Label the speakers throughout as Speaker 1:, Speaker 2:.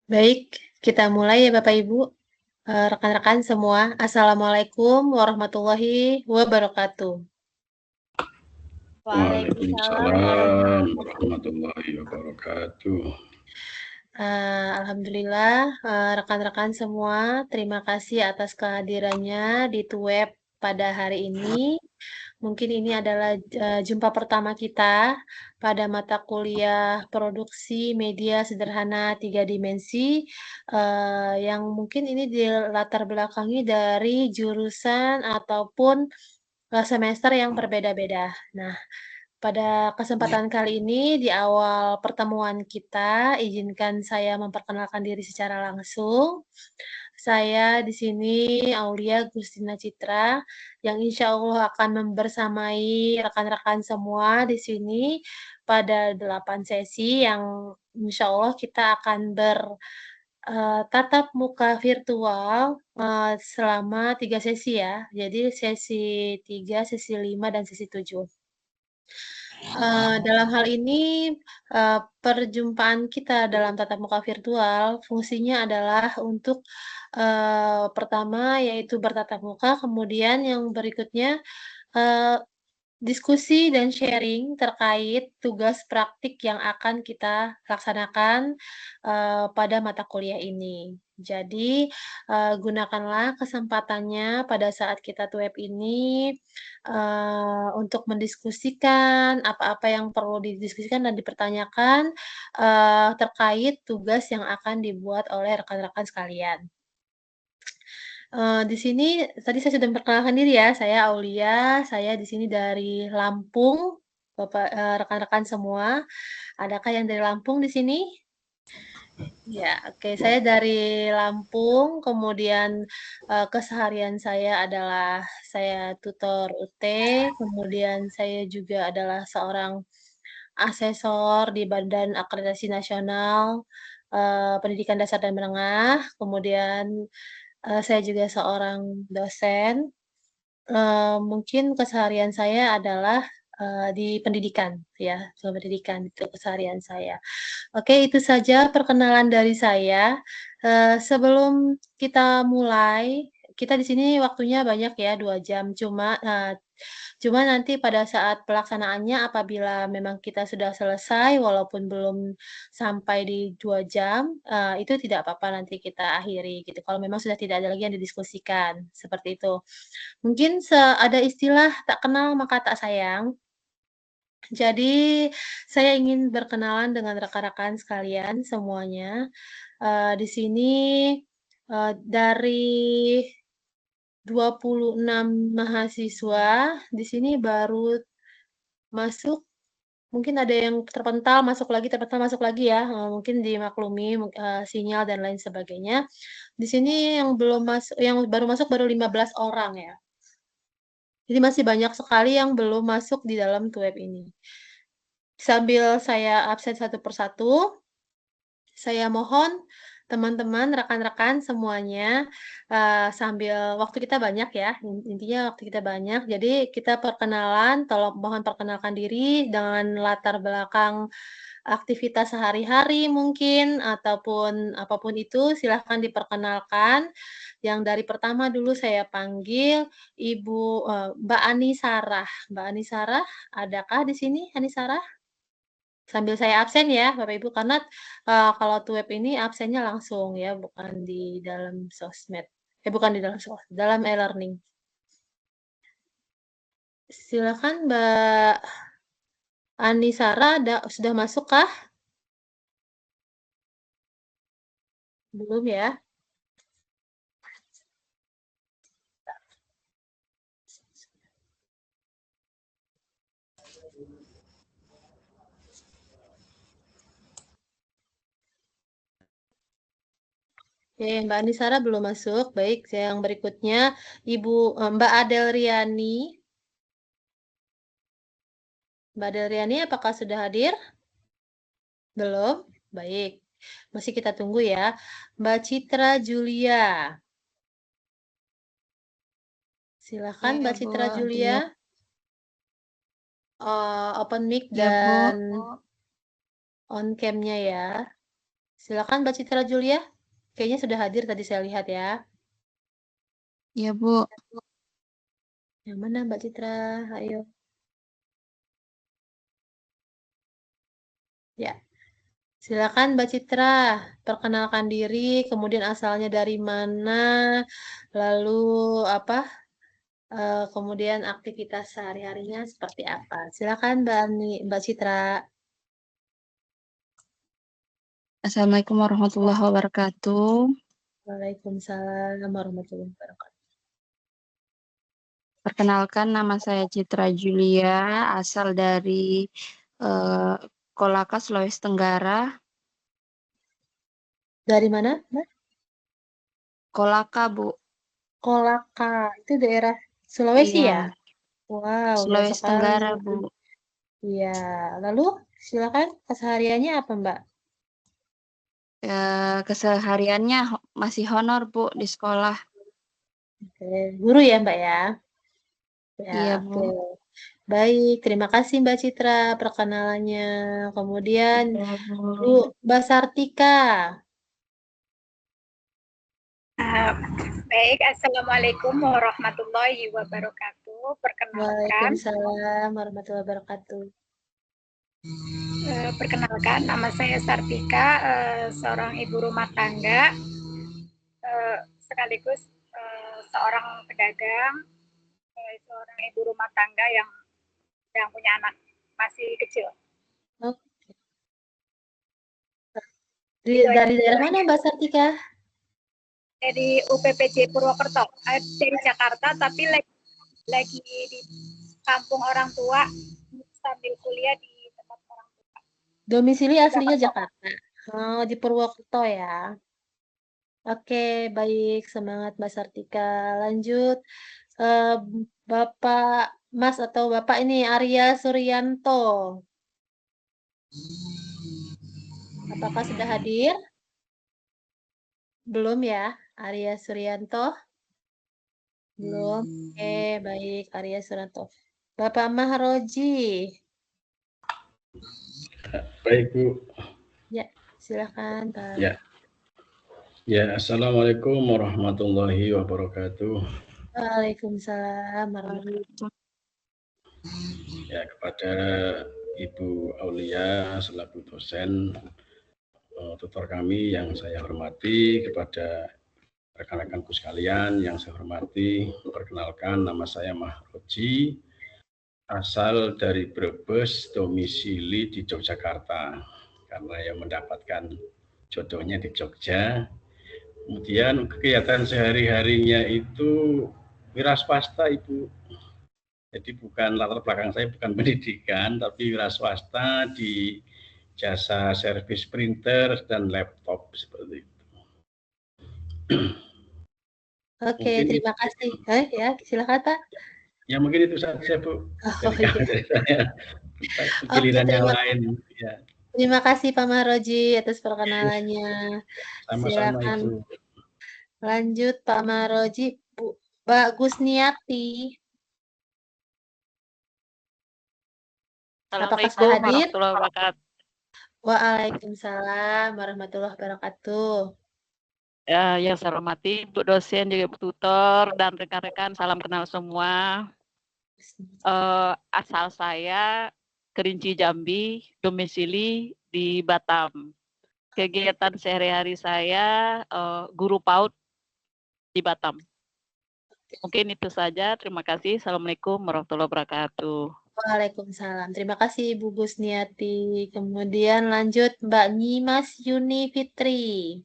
Speaker 1: Baik, kita mulai ya Bapak Ibu, rekan-rekan semua. Assalamualaikum warahmatullahi wabarakatuh. Waalaikumsalam
Speaker 2: Waalaikumsalam
Speaker 1: warahmatullahi
Speaker 2: warahmatullahi wabarakatuh.
Speaker 1: Alhamdulillah, rekan-rekan semua, terima kasih atas kehadirannya di Tuweb pada hari ini. Mungkin ini adalah, jumpa pertama kita pada mata kuliah Produksi Media Sederhana Tiga Dimensi, yang mungkin ini dilatar belakangi dari jurusan ataupun, semester yang berbeda-beda. Nah, pada kesempatan kali ini, di awal pertemuan kita, izinkan saya memperkenalkan diri secara langsung. Saya di sini Aulia Gustina Citra, yang insya Allah akan membersamai rekan-rekan semua di sini pada 8 sesi yang insya Allah kita akan tatap muka virtual selama 3 sesi ya. Jadi sesi 3, sesi 5, dan sesi 7. Dalam hal ini, perjumpaan kita dalam tatap muka virtual, fungsinya adalah untuk, pertama yaitu bertatap muka, kemudian yang berikutnya, eee, diskusi dan sharing terkait tugas praktik yang akan kita laksanakan, pada mata kuliah ini. Jadi, gunakanlah kesempatannya pada saat kita tuweb ini, untuk mendiskusikan apa-apa yang perlu didiskusikan dan dipertanyakan, terkait tugas yang akan dibuat oleh rekan-rekan sekalian. Di sini tadi saya sudah memperkenalkan diri ya, saya Aulia, saya di sini dari Lampung, rekan-rekan semua. Adakah yang dari Lampung di sini? Ya, oke. Saya dari Lampung, kemudian, keseharian saya adalah saya tutor UT, kemudian saya juga adalah seorang asesor di Badan Akreditasi Nasional, Pendidikan Dasar dan Menengah, kemudian, saya juga seorang dosen. Mungkin keseharian saya adalah, di pendidikan ya, soal pendidikan itu keseharian saya. Oke, itu saja perkenalan dari saya. Sebelum kita mulai, kita di sini waktunya banyak ya 2 jam, cuma nanti pada saat pelaksanaannya apabila memang kita sudah selesai walaupun belum sampai di 2 jam, itu tidak apa-apa nanti kita akhiri gitu, kalau memang sudah tidak ada lagi yang didiskusikan, seperti itu. Mungkin ada istilah tak kenal maka tak sayang. Jadi, saya ingin berkenalan dengan rekan-rekan sekalian semuanya. Di sini, dari 26 mahasiswa, di sini baru masuk mungkin ada yang terpental masuk lagi terpental masuk lagi ya, mungkin dimaklumi, sinyal dan lain sebagainya. Di sini yang baru masuk baru 15 orang ya. Jadi masih banyak sekali yang belum masuk di dalam Tuweb ini. Sambil saya absen satu persatu, saya mohon teman-teman, rekan-rekan semuanya, sambil waktu kita banyak ya, intinya waktu kita banyak, jadi kita perkenalan, tolong mohon perkenalkan diri dengan latar belakang aktivitas sehari-hari mungkin, ataupun apapun itu silahkan diperkenalkan. Yang dari pertama dulu saya panggil Mbak Ani Sarah. Mbak Ani Sarah, adakah di sini Ani Sarah? Sambil saya absen ya Bapak Ibu, karena, kalau Tuweb ini absennya langsung ya, bukan di dalam sosmed. Bukan di dalam dalam e-learning. Silakan Mbak Ani Sarah sudah masuk kah? Belum ya? Oke, Mbak Ani Sarah belum masuk. Baik, yang berikutnya Mbak Adel Riani. Mbak Adel Riani apakah sudah hadir? Belum? Baik, masih kita tunggu ya. Mbak Citra Julia. Silakan
Speaker 3: Iya,
Speaker 1: Mbak
Speaker 3: Bu.
Speaker 1: Citra Julia.
Speaker 3: Dia,
Speaker 1: Open mic
Speaker 3: ya, Bu.
Speaker 1: dan on cam-nya ya. Silakan Mbak Citra Julia. Kayaknya sudah hadir tadi saya lihat ya.
Speaker 3: Iya, Bu.
Speaker 1: Yang mana Mbak Citra? Ayo. Ya, silakan Mbak Citra. Perkenalkan diri, kemudian asalnya dari mana, lalu apa? Kemudian aktivitas sehari-harinya seperti apa? Silakan Mbak Citra.
Speaker 3: Assalamualaikum warahmatullahi wabarakatuh.
Speaker 1: Waalaikumsalam warahmatullahi wabarakatuh.
Speaker 3: Perkenalkan, nama saya Citra Julia, asal dari Kolaka, Sulawesi Tenggara.
Speaker 1: Dari mana, Mbak?
Speaker 3: Kolaka, Bu.
Speaker 1: Kolaka, itu daerah Sulawesi ya?
Speaker 3: Iya,
Speaker 1: Wow, jauh
Speaker 3: Sulawesi
Speaker 1: sekali.
Speaker 3: Tenggara, Bu.
Speaker 1: Iya, lalu silakan kesehariannya apa, Mbak?
Speaker 3: Kesehariannya masih honor, Bu, di sekolah.
Speaker 1: Oke, guru ya, Mbak ya? Ya,
Speaker 3: Iya,
Speaker 1: oke.
Speaker 3: Bu.
Speaker 1: Baik, terima kasih Mbak Citra perkenalannya. Kemudian
Speaker 3: Iya, Bu.
Speaker 1: Bu Mbak Sartika.
Speaker 4: Baik, Assalamualaikum warahmatullahi wabarakatuh.
Speaker 1: Waalaikumsalam warahmatullahi wabarakatuh.
Speaker 4: Perkenalkan, nama saya Sartika, seorang ibu rumah tangga, sekaligus seorang pedagang, seorang ibu rumah tangga yang punya anak masih kecil.
Speaker 1: Oke. Dari daerah mana Mbak Sartika?
Speaker 4: Dari UPPJ Purwokerto, dari Jakarta, tapi lagi di kampung orang tua sambil kuliah di tempat orang tua.
Speaker 1: Domisili aslinya Jakarta. Oh, di Purwokerto ya. Oke, baik. Semangat Mbak Sartika. Lanjut. Bapak Mas atau Bapak ini Arya Suryanto. Apakah sudah hadir? Belum ya, Arya Suryanto? Belum. Oke, baik, Arya Suryanto. Bapak Mahroji.
Speaker 2: Baik, Bu.
Speaker 1: Ya, silakan, Pak.
Speaker 2: Ya. Ya, Assalamualaikum warahmatullahi wabarakatuh.
Speaker 1: Waalaikumsalam warahmatullahi wabarakatuh.
Speaker 2: Ya, kepada Ibu Aulia selaku dosen tutor kami yang saya hormati, kepada rekan-rekanku sekalian yang saya hormati, perkenalkan nama saya Mahroji, asal dari Brebes, domisili di Yogyakarta, karena yang mendapatkan jodohnya di Jogja. Kemudian kegiatan sehari-harinya itu wira swasta, Ibu. Jadi bukan latar belakang saya bukan pendidikan, tapi wira swasta di jasa servis printer dan laptop seperti itu.
Speaker 1: Oke,
Speaker 2: Mungkin
Speaker 1: terima kasih. Ya, silakan, Pak.
Speaker 2: ya mungkin itu saja, Bu.
Speaker 1: Oh, iya.
Speaker 2: Dari saya.
Speaker 1: Oke,
Speaker 2: Giliran yang lain. Ya.
Speaker 1: terima kasih Pak Mahroji atas perkenalannya.
Speaker 2: Sama-sama,
Speaker 1: Silakan
Speaker 2: Ibu.
Speaker 1: lanjut Pak Mahroji, Mbak Gusniati. Apakah sudah
Speaker 5: Assalamualaikum
Speaker 1: hadir?
Speaker 5: warahmatullahi wabarakatuh.
Speaker 1: Waalaikumsalam warahmatullahi wabarakatuh.
Speaker 5: Ya, yang saya hormati Bu dosen, juga Bu tutor, dan rekan-rekan, salam kenal semua. Asal saya Kerinci Jambi, domisili di Batam. Kegiatan sehari-hari saya guru PAUD di Batam. Mungkin itu saja. Terima kasih. Assalamualaikum warahmatullahi wabarakatuh.
Speaker 1: Waalaikumsalam. Terima kasih Ibu Gusniati. Kemudian lanjut Mbak Nyimas Yuni Fitri.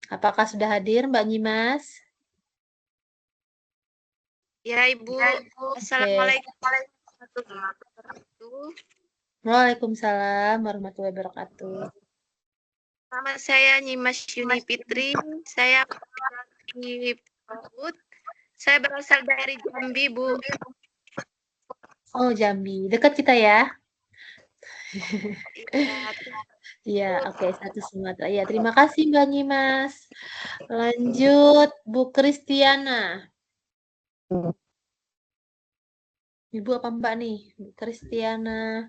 Speaker 1: Apakah sudah hadir Mbak Nyimas?
Speaker 6: Ya, Ibu. Assalamualaikum warahmatullahi wabarakatuh.
Speaker 1: Waalaikumsalam warahmatullahi wabarakatuh.
Speaker 6: Nama saya Nyimas Yuni Fitri. Saya di PAUD. Saya berasal dari Jambi, Bu.
Speaker 1: Oh, Jambi. Dekat kita ya?
Speaker 6: Iya.
Speaker 1: Iya, oke, satu Sumatera. Ya, terima kasih Mbak Nyimas. Lanjut Bu Kristiana. Ibu apa Mbak nih? Bu Kristiana.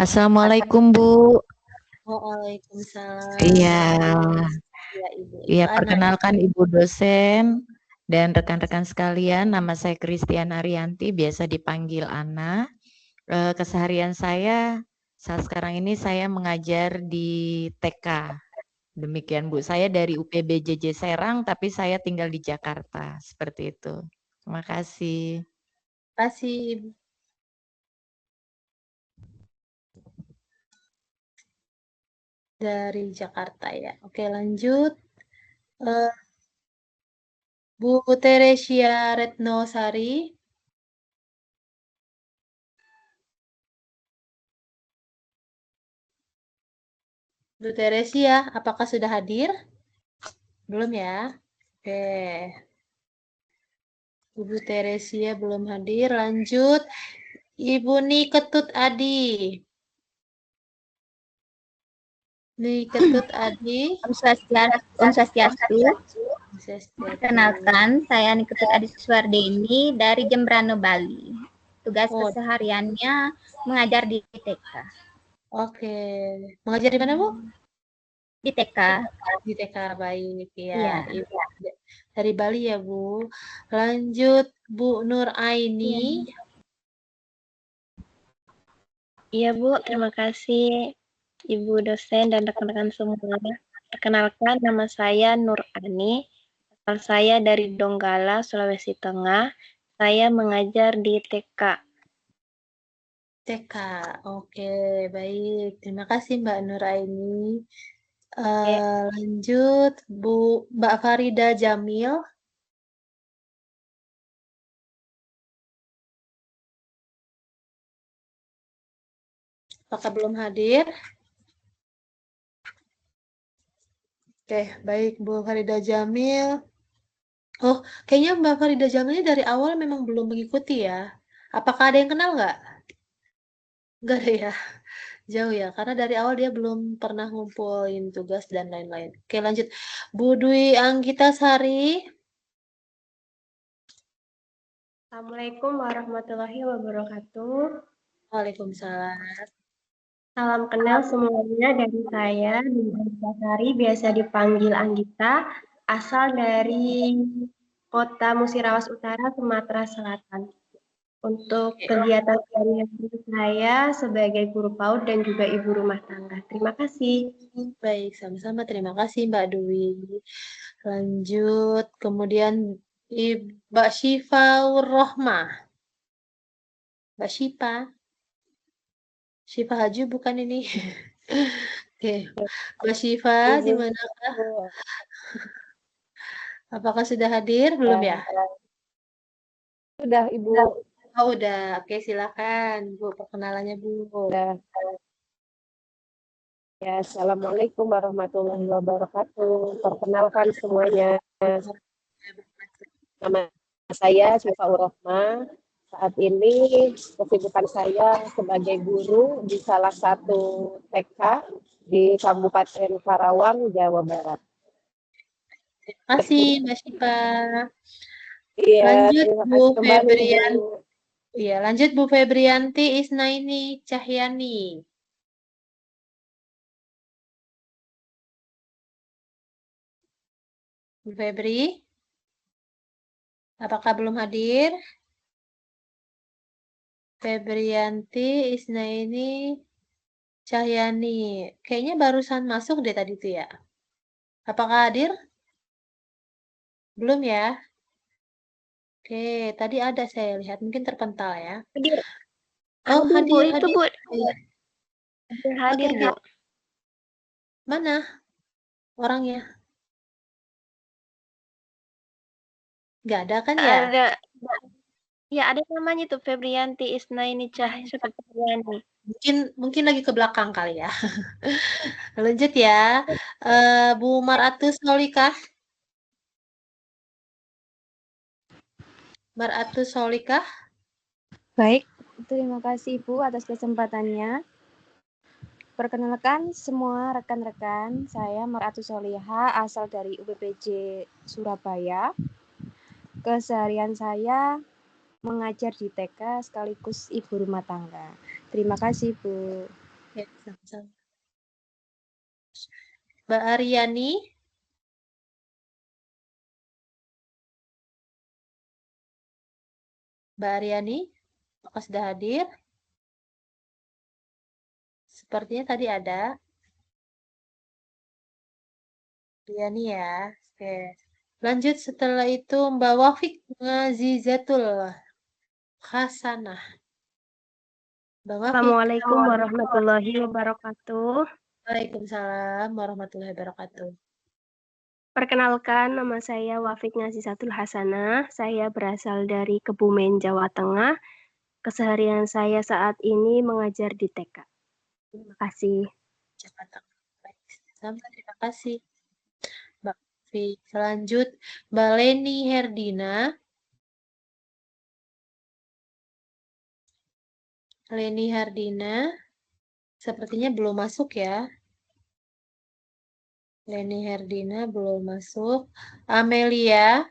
Speaker 7: Assalamualaikum, Bu.
Speaker 1: Waalaikumsalam.
Speaker 7: Iya,
Speaker 1: Ya, Ibu.
Speaker 7: iya,
Speaker 1: Ana.
Speaker 7: perkenalkan Ibu dosen dan rekan-rekan sekalian, nama saya Kristiana Arianti, biasa dipanggil Ana. Keseharian saya saat sekarang ini saya mengajar di TK. Demikian, Bu. Saya dari UPBJJ Serang, tapi saya tinggal di Jakarta. Seperti itu. Terima kasih.
Speaker 1: Terima kasih, Ibu. Dari Jakarta ya. Oke, lanjut. Bu Teresia Retnosari. Bu Teresia, apakah sudah hadir? Belum ya? Oke. Ibu Teresia belum hadir. Lanjut. Ibu Niketut Adi. Niketut Adi.
Speaker 8: Om Swastiastu. Perkenalkan, saya Niketut Adi Suwardeni dari Jembrano, Bali. Tugas kesehariannya mengajar di TK.
Speaker 1: Oke. Mengajar di mana, Bu?
Speaker 8: Di TK.
Speaker 1: Di TK, baik. Ya,
Speaker 8: Iya.
Speaker 1: Ibu dari Bali ya, Bu. Lanjut, Bu Nur Aini.
Speaker 9: Iya, Bu. Terima kasih, Ibu dosen dan rekan-rekan semua. Perkenalkan, nama saya Nur Ani. Asal saya dari Donggala, Sulawesi Tengah. Saya mengajar di TK.
Speaker 1: TK, oke, baik. Terima kasih Mbak Nur Aini. Lanjut, Mbak Farida Jamil. Apakah belum hadir? Oke, baik Bu Farida Jamil. Oh, kayaknya Mbak Farida Jamil ini dari awal memang belum mengikuti ya. Apakah ada yang kenal nggak? Nggak ada ya. Jauh ya, karena dari awal dia belum pernah ngumpulin tugas dan lain-lain. Oke, lanjut. Bu Dwi Anggita Sari.
Speaker 9: Assalamualaikum warahmatullahi wabarakatuh.
Speaker 1: Waalaikumsalam.
Speaker 9: Salam kenal semuanya dari saya, Dwi Anggita Sari, biasa dipanggil Anggita, asal dari Kota Musirawas Utara, Sumatera Selatan. Untuk kegiatan sehari-hari saya sebagai guru PAUD dan juga ibu rumah tangga. Terima kasih.
Speaker 1: Baik, sama-sama. Terima kasih Mbak Dwi. Lanjut, kemudian Mbak Syifa Rohmah. Mbak Syifa. Syifa Haju bukan ini. Oke, Mbak Syifa, di manakah? Apakah sudah hadir? Belum ya?
Speaker 10: Sudah, Ibu.
Speaker 1: Oh, udah. Oke, silakan, Bu. Perkenalannya, Bu.
Speaker 10: Sudah. Ya, Assalamualaikum warahmatullahi wabarakatuh. Perkenalkan semuanya. Nama saya Syifa Rohmah. Saat ini kesibukan saya sebagai guru di salah satu TK di Kabupaten Karawang, Jawa Barat.
Speaker 1: Terima kasih, Mbak Syifa.
Speaker 10: Iya,
Speaker 1: lanjut
Speaker 10: terima
Speaker 1: Bu
Speaker 10: kasih kembali,
Speaker 1: Febrian.
Speaker 10: Bu.
Speaker 1: Iya, lanjut Bu Febrianti Isnaini Cahyani. Bu Febri, apakah belum hadir? Febrianti Isnaini Cahyani. Kayaknya barusan masuk deh tadi tuh ya. Apakah hadir? Belum ya? Oke, tadi ada saya lihat. Mungkin terpental ya.
Speaker 9: Hadir.
Speaker 1: Oh, hadir,
Speaker 9: Bu, itu Bu. Hadir,
Speaker 1: Oke,
Speaker 9: Bu.
Speaker 1: Mana orangnya? Nggak ada kan ya?
Speaker 9: Ada. Ya, ada namanya tuh Febrianti Isnaini Cahyani.
Speaker 1: Mungkin lagi ke belakang kali ya. Lanjut ya. Bu Maratus Solikah. Maratus Solikah.
Speaker 3: Baik, terima kasih Ibu atas kesempatannya. Perkenalkan semua rekan-rekan, saya Maratus Soliha, asal dari UPPJ Surabaya. Keseharian saya mengajar di TK sekaligus ibu rumah tangga. Terima kasih, Bu.
Speaker 1: Oke, sama-sama. Mbak Aryani. Mbak Aryani, apakah sudah hadir? Sepertinya tadi ada. Aryani ya. Oke. Lanjut setelah itu Mbak Wafik Ngazizatul Hasanah. Mbak Wafik.
Speaker 9: Assalamualaikum warahmatullahi wabarakatuh.
Speaker 1: Waalaikumsalam warahmatullahi wabarakatuh.
Speaker 9: Perkenalkan, nama saya Wafik Ngazizatul Hasanah. Saya berasal dari Kebumen, Jawa Tengah. Keseharian saya saat ini mengajar di TK. Terima kasih.
Speaker 1: Jakarta. Baik, sama terima kasih. Mbak Wafik. Selanjut Mbak Leni Herdina. Leni Herdina. Sepertinya belum masuk ya. Leni Herdina belum masuk. Amelia.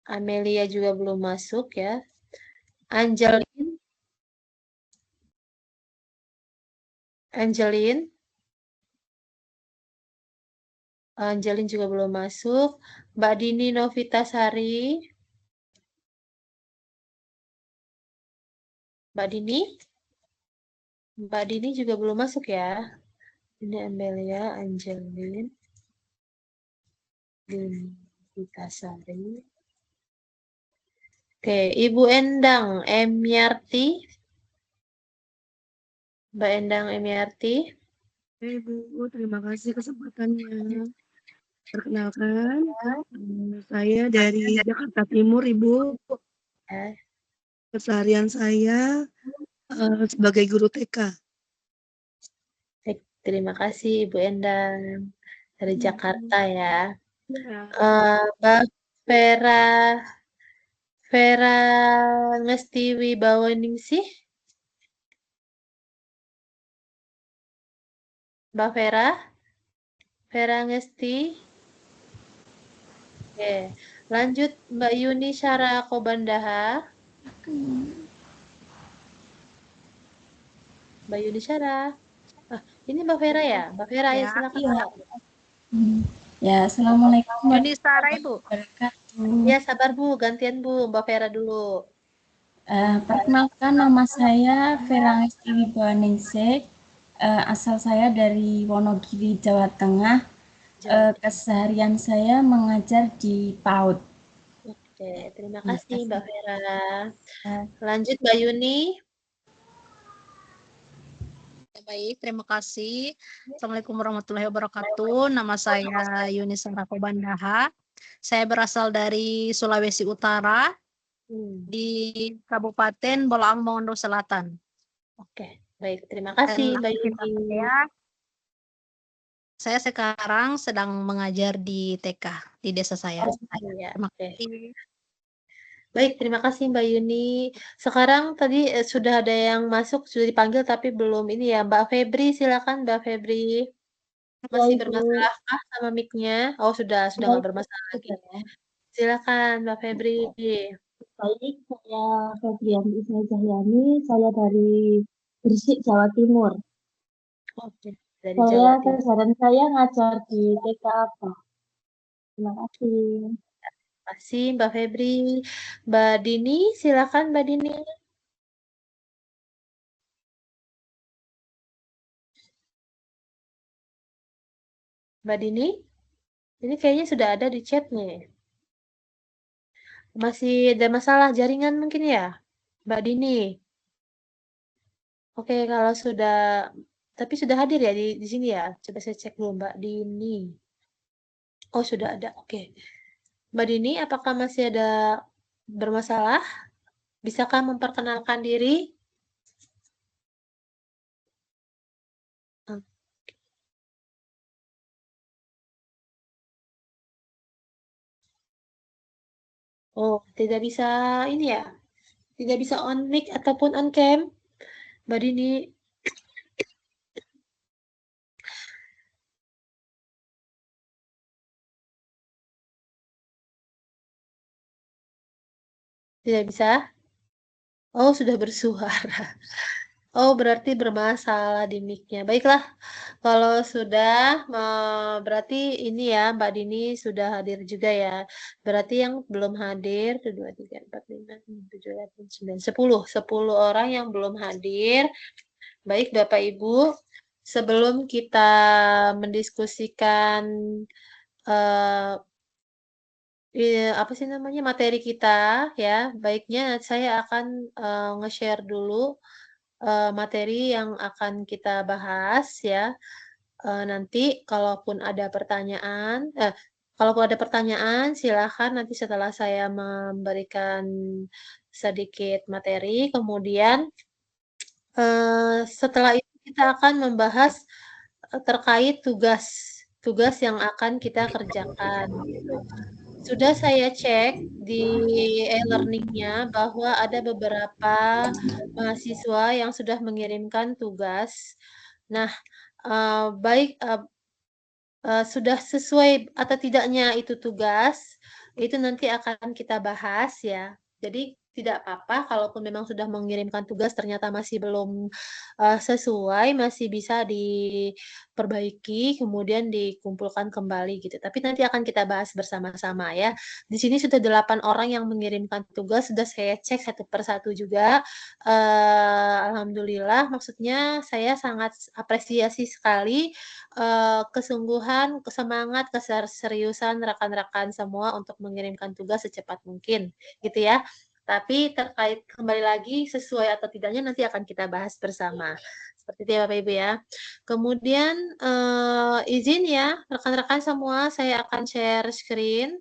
Speaker 1: Amelia juga belum masuk ya. Angelin. Angelin. Angelin juga belum masuk. Mbak Dini Novitasari. Mbak Dini. Mbak Dini juga belum masuk ya. Ini Amelia, Angelin. Dini Novitasari. Oke, Ibu Endang Emiarti. Mbak Endang Emiarti.
Speaker 11: Ibu, terima kasih kesempatannya. Perkenalkan, saya dari Jakarta Timur, Ibu. Keseharian saya sebagai guru TK.
Speaker 1: Terima kasih Ibu Endang dari Jakarta ya.
Speaker 11: Ya.
Speaker 1: Mbak Vera Ngestiwi Bawaningsih. Mbak Vera Ngesti. Oke, lanjut Mbak Yuni Syara Kobandaha. Mbak Yuni Syara. Ini Mbak Vera ya? Mbak Vera ya, silakan.
Speaker 12: Iya. Ya, Assalamualaikum
Speaker 4: Yuni Syara, Ibu.
Speaker 1: Ya, sabar Bu, gantian Bu, Mbak Vera dulu.
Speaker 12: Perkenalkan, nama saya Vera Ngesti Wibawaningsih. Asal saya dari Wonogiri, Jawa Tengah. Keseharian saya mengajar di PAUD.
Speaker 1: Oke, terima kasih Mbak Vera. Lanjut Mbak Yuni.
Speaker 13: Baik, terima kasih. Assalamualaikum warahmatullahi wabarakatuh. Nama saya Yuni Syara Kobandaha. Saya berasal dari Sulawesi Utara, di Kabupaten Bolaang Mongondo Selatan.
Speaker 1: Oke, baik. Terima kasih Mbak Yuni.
Speaker 13: Saya sekarang sedang mengajar di TK, di desa saya.
Speaker 1: Terima kasih. Baik, terima kasih Mbak Yuni. Sekarang tadi sudah ada yang masuk, sudah dipanggil tapi belum ini ya. Mbak Febri, silakan Mbak Febri. Masih bermasalahkah sama mic-nya? Oh, sudah nggak bermasalah lagi. Silakan Mbak Febri.
Speaker 14: Baik, saya Febrianti Zahyani, saya dari Gresik, Jawa Timur.
Speaker 1: Oke, dari
Speaker 14: Saya
Speaker 1: Jawa Timur.
Speaker 14: keseharian saya ngajar di TK apa? Terima kasih.
Speaker 1: Terima kasih Mbak Febri. Mbak Dini, silakan Mbak Dini. Mbak Dini, ini kayaknya sudah ada di chatnya. Masih ada masalah jaringan mungkin ya, Mbak Dini. Oke, kalau sudah, tapi sudah hadir ya di sini ya. Coba saya cek dulu Mbak Dini. Oh, sudah ada. Oke. Mbak Dini, apakah masih ada bermasalah? Bisakah memperkenalkan diri? Oh, tidak bisa ini ya? Tidak bisa on mic ataupun on cam? Mbak Dini. Tidak bisa? Oh, sudah bersuara. Oh, berarti bermasalah di mic-nya. Baiklah, kalau sudah, berarti ini ya, Mbak Dini sudah hadir juga ya. Berarti yang belum hadir, 1, 2, 3, 4, 5, 6, 7, 8, 9, 10 orang yang belum hadir. Baik, Bapak Ibu, sebelum kita mendiskusikan, apa sih namanya, materi kita ya, baiknya saya akan, nge-share dulu materi yang akan kita bahas ya. Nanti kalaupun ada pertanyaan silakan nanti setelah saya memberikan sedikit materi, kemudian setelah itu kita akan membahas terkait tugas yang akan kita kerjakan gitu. Sudah saya cek di e-learning-nya bahwa ada beberapa mahasiswa yang sudah mengirimkan tugas. Nah, baik, sudah sesuai atau tidaknya itu tugas, itu nanti akan kita bahas ya. Jadi tidak apa-apa kalaupun memang sudah mengirimkan tugas ternyata masih belum, sesuai, masih bisa diperbaiki, kemudian dikumpulkan kembali gitu. Tapi nanti akan kita bahas bersama-sama ya. Di sini sudah 8 orang yang mengirimkan tugas, sudah saya cek satu per satu juga, alhamdulillah, maksudnya saya sangat apresiasi sekali, kesungguhan, semangat, keseriusan rekan-rekan semua untuk mengirimkan tugas secepat mungkin, gitu ya. Tapi terkait kembali lagi sesuai atau tidaknya nanti akan kita bahas bersama. Seperti itu ya Bapak Ibu ya. Kemudian izin ya rekan-rekan semua saya akan share screen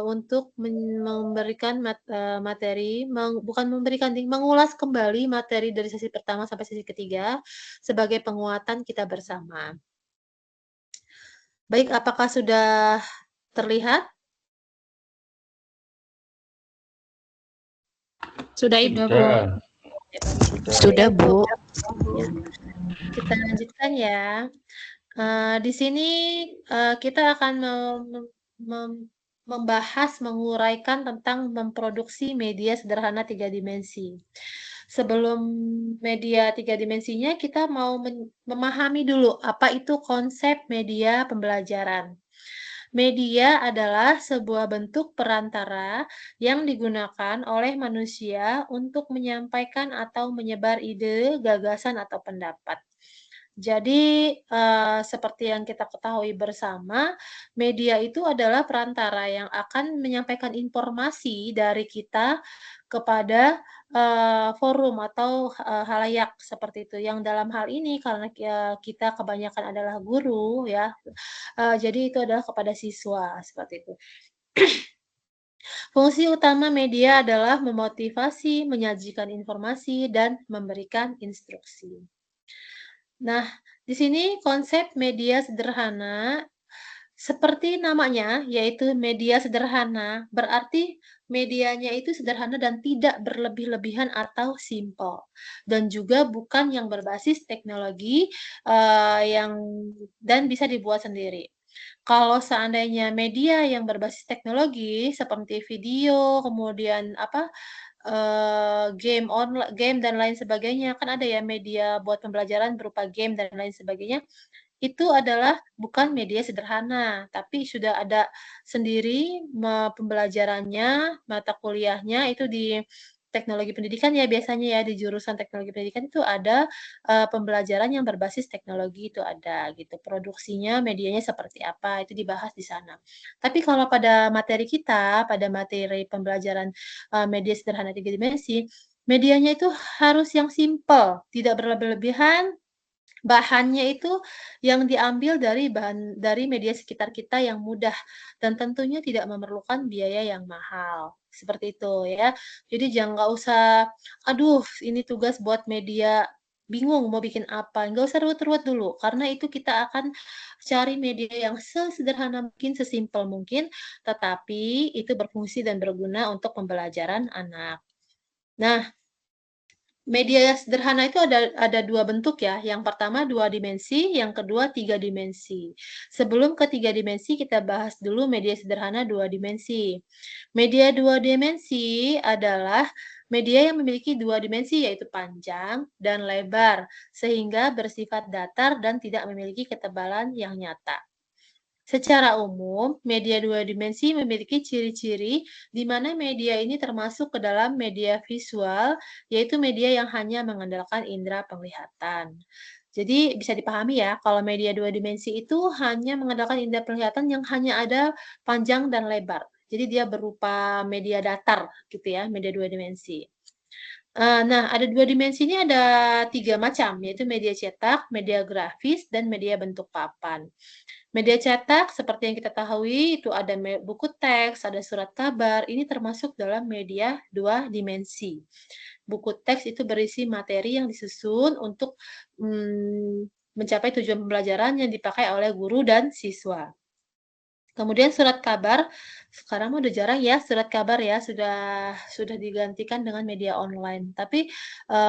Speaker 1: untuk memberikan materi, bukan memberikan, mengulas kembali materi dari sesi pertama sampai sesi ketiga sebagai penguatan kita bersama. Baik, apakah sudah terlihat?
Speaker 13: Sudah, Ibu.
Speaker 7: Sudah, Bu.
Speaker 1: Ya. Kita lanjutkan ya. Di sini kita akan membahas, menguraikan tentang memproduksi media sederhana 3 dimensi. Sebelum media 3 dimensinya, kita mau memahami dulu apa itu konsep media pembelajaran. Media adalah sebuah bentuk perantara yang digunakan oleh manusia untuk menyampaikan atau menyebar ide, gagasan, atau pendapat. Jadi, seperti yang kita ketahui bersama, media itu adalah perantara yang akan menyampaikan informasi dari kita kepada, forum atau, khalayak seperti itu. Yang dalam hal ini karena kita kebanyakan adalah guru ya, jadi itu adalah kepada siswa, seperti itu. Fungsi utama media adalah memotivasi, menyajikan informasi, dan memberikan instruksi. Nah, di sini konsep media sederhana seperti namanya, yaitu media sederhana, berarti medianya itu sederhana dan tidak berlebih-lebihan atau simpel. Dan juga bukan yang berbasis teknologi dan bisa dibuat sendiri. Kalau seandainya media yang berbasis teknologi seperti video, kemudian game dan lain sebagainya, kan ada ya media buat pembelajaran berupa game dan lain sebagainya, itu adalah bukan media sederhana, tapi sudah ada sendiri pembelajarannya, mata kuliahnya itu di teknologi pendidikan ya biasanya ya, di jurusan teknologi pendidikan itu ada pembelajaran yang berbasis teknologi itu ada gitu. Produksinya, medianya seperti apa, itu dibahas di sana. Tapi kalau pada materi kita, pada materi pembelajaran media sederhana 3 dimensi, medianya itu harus yang simpel, tidak berlebihan, bahannya itu yang diambil dari media sekitar kita yang mudah dan tentunya tidak memerlukan biaya yang mahal, seperti itu ya. Jadi nggak usah, "Aduh ini tugas buat media, bingung mau bikin apa." Nggak usah ruwet-ruwet dulu, karena itu kita akan cari media yang sesederhana mungkin, sesimpel mungkin, tetapi itu berfungsi dan berguna untuk pembelajaran anak. Nah, media sederhana itu ada 2 bentuk ya, yang pertama 2 dimensi, yang kedua 3 dimensi. Sebelum ke 3 dimensi, kita bahas dulu media sederhana 2 dimensi. Media 2 dimensi adalah media yang memiliki dua dimensi yaitu panjang dan lebar, sehingga bersifat datar dan tidak memiliki ketebalan yang nyata. Secara umum, media dua dimensi memiliki ciri-ciri di mana media ini termasuk ke dalam media visual, yaitu media yang hanya mengandalkan indera penglihatan. Jadi bisa dipahami ya, kalau media dua dimensi itu hanya mengandalkan indera penglihatan yang hanya ada panjang dan lebar. Jadi dia berupa media datar gitu ya, media dua dimensi. Nah, ada dua dimensi ini ada 3 macam, yaitu media cetak, media grafis, dan media bentuk papan. Media cetak, seperti yang kita ketahui, itu ada buku teks, ada surat kabar, ini termasuk dalam media dua dimensi. Buku teks itu berisi materi yang disusun untuk mencapai tujuan pembelajaran yang dipakai oleh guru dan siswa. Kemudian surat kabar, sekarang udah jarang ya surat kabar ya, sudah digantikan dengan media online. Tapi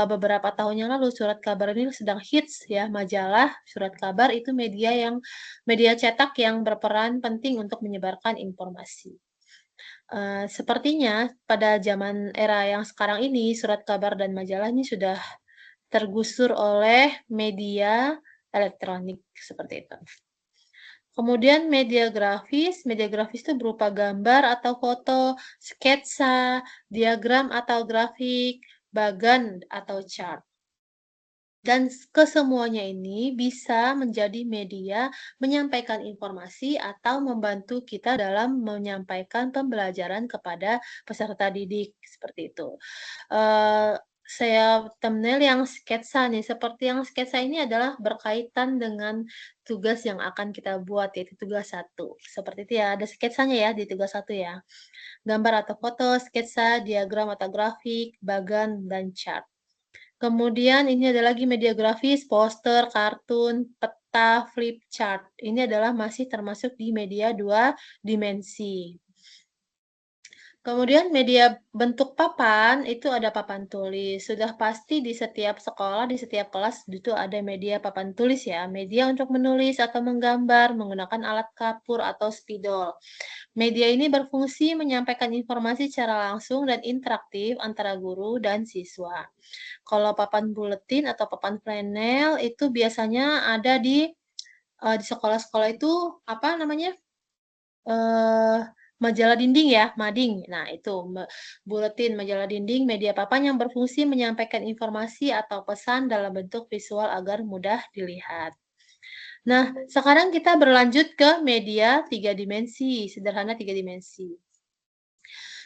Speaker 1: beberapa tahun yang lalu surat kabar ini sedang hits ya, majalah, surat kabar itu media cetak yang berperan penting untuk menyebarkan informasi. Sepertinya pada zaman era yang sekarang ini, surat kabar dan majalah ini sudah tergusur oleh media elektronik seperti itu. Kemudian media grafis itu berupa gambar atau foto, sketsa, diagram atau grafik, bagan atau chart. Dan kesemuanya ini bisa menjadi media menyampaikan informasi atau membantu kita dalam menyampaikan pembelajaran kepada peserta didik, seperti itu. Saya thumbnail yang sketsa nih, seperti yang sketsa ini adalah berkaitan dengan tugas yang akan kita buat, yaitu tugas 1. Seperti itu ya, ada sketsanya ya di tugas 1 ya. Gambar atau foto, sketsa, diagram atau grafik, bagan, dan chart. Kemudian ini ada lagi media grafis, poster, kartun, peta, flip chart. Ini adalah masih termasuk di media dua dimensi. Kemudian media bentuk papan, itu ada papan tulis. Sudah pasti di setiap sekolah, di setiap kelas itu ada media papan tulis ya. Media untuk menulis atau menggambar menggunakan alat kapur atau spidol. Media ini berfungsi menyampaikan informasi secara langsung dan interaktif antara guru dan siswa. Kalau papan buletin atau papan flanel itu biasanya ada di sekolah-sekolah itu apa namanya? Majalah dinding ya, mading. Nah, itu buletin, majalah dinding, media papan yang berfungsi menyampaikan informasi atau pesan dalam bentuk visual agar mudah dilihat. Nah, sekarang kita berlanjut ke media 3 dimensi, sederhana 3 dimensi.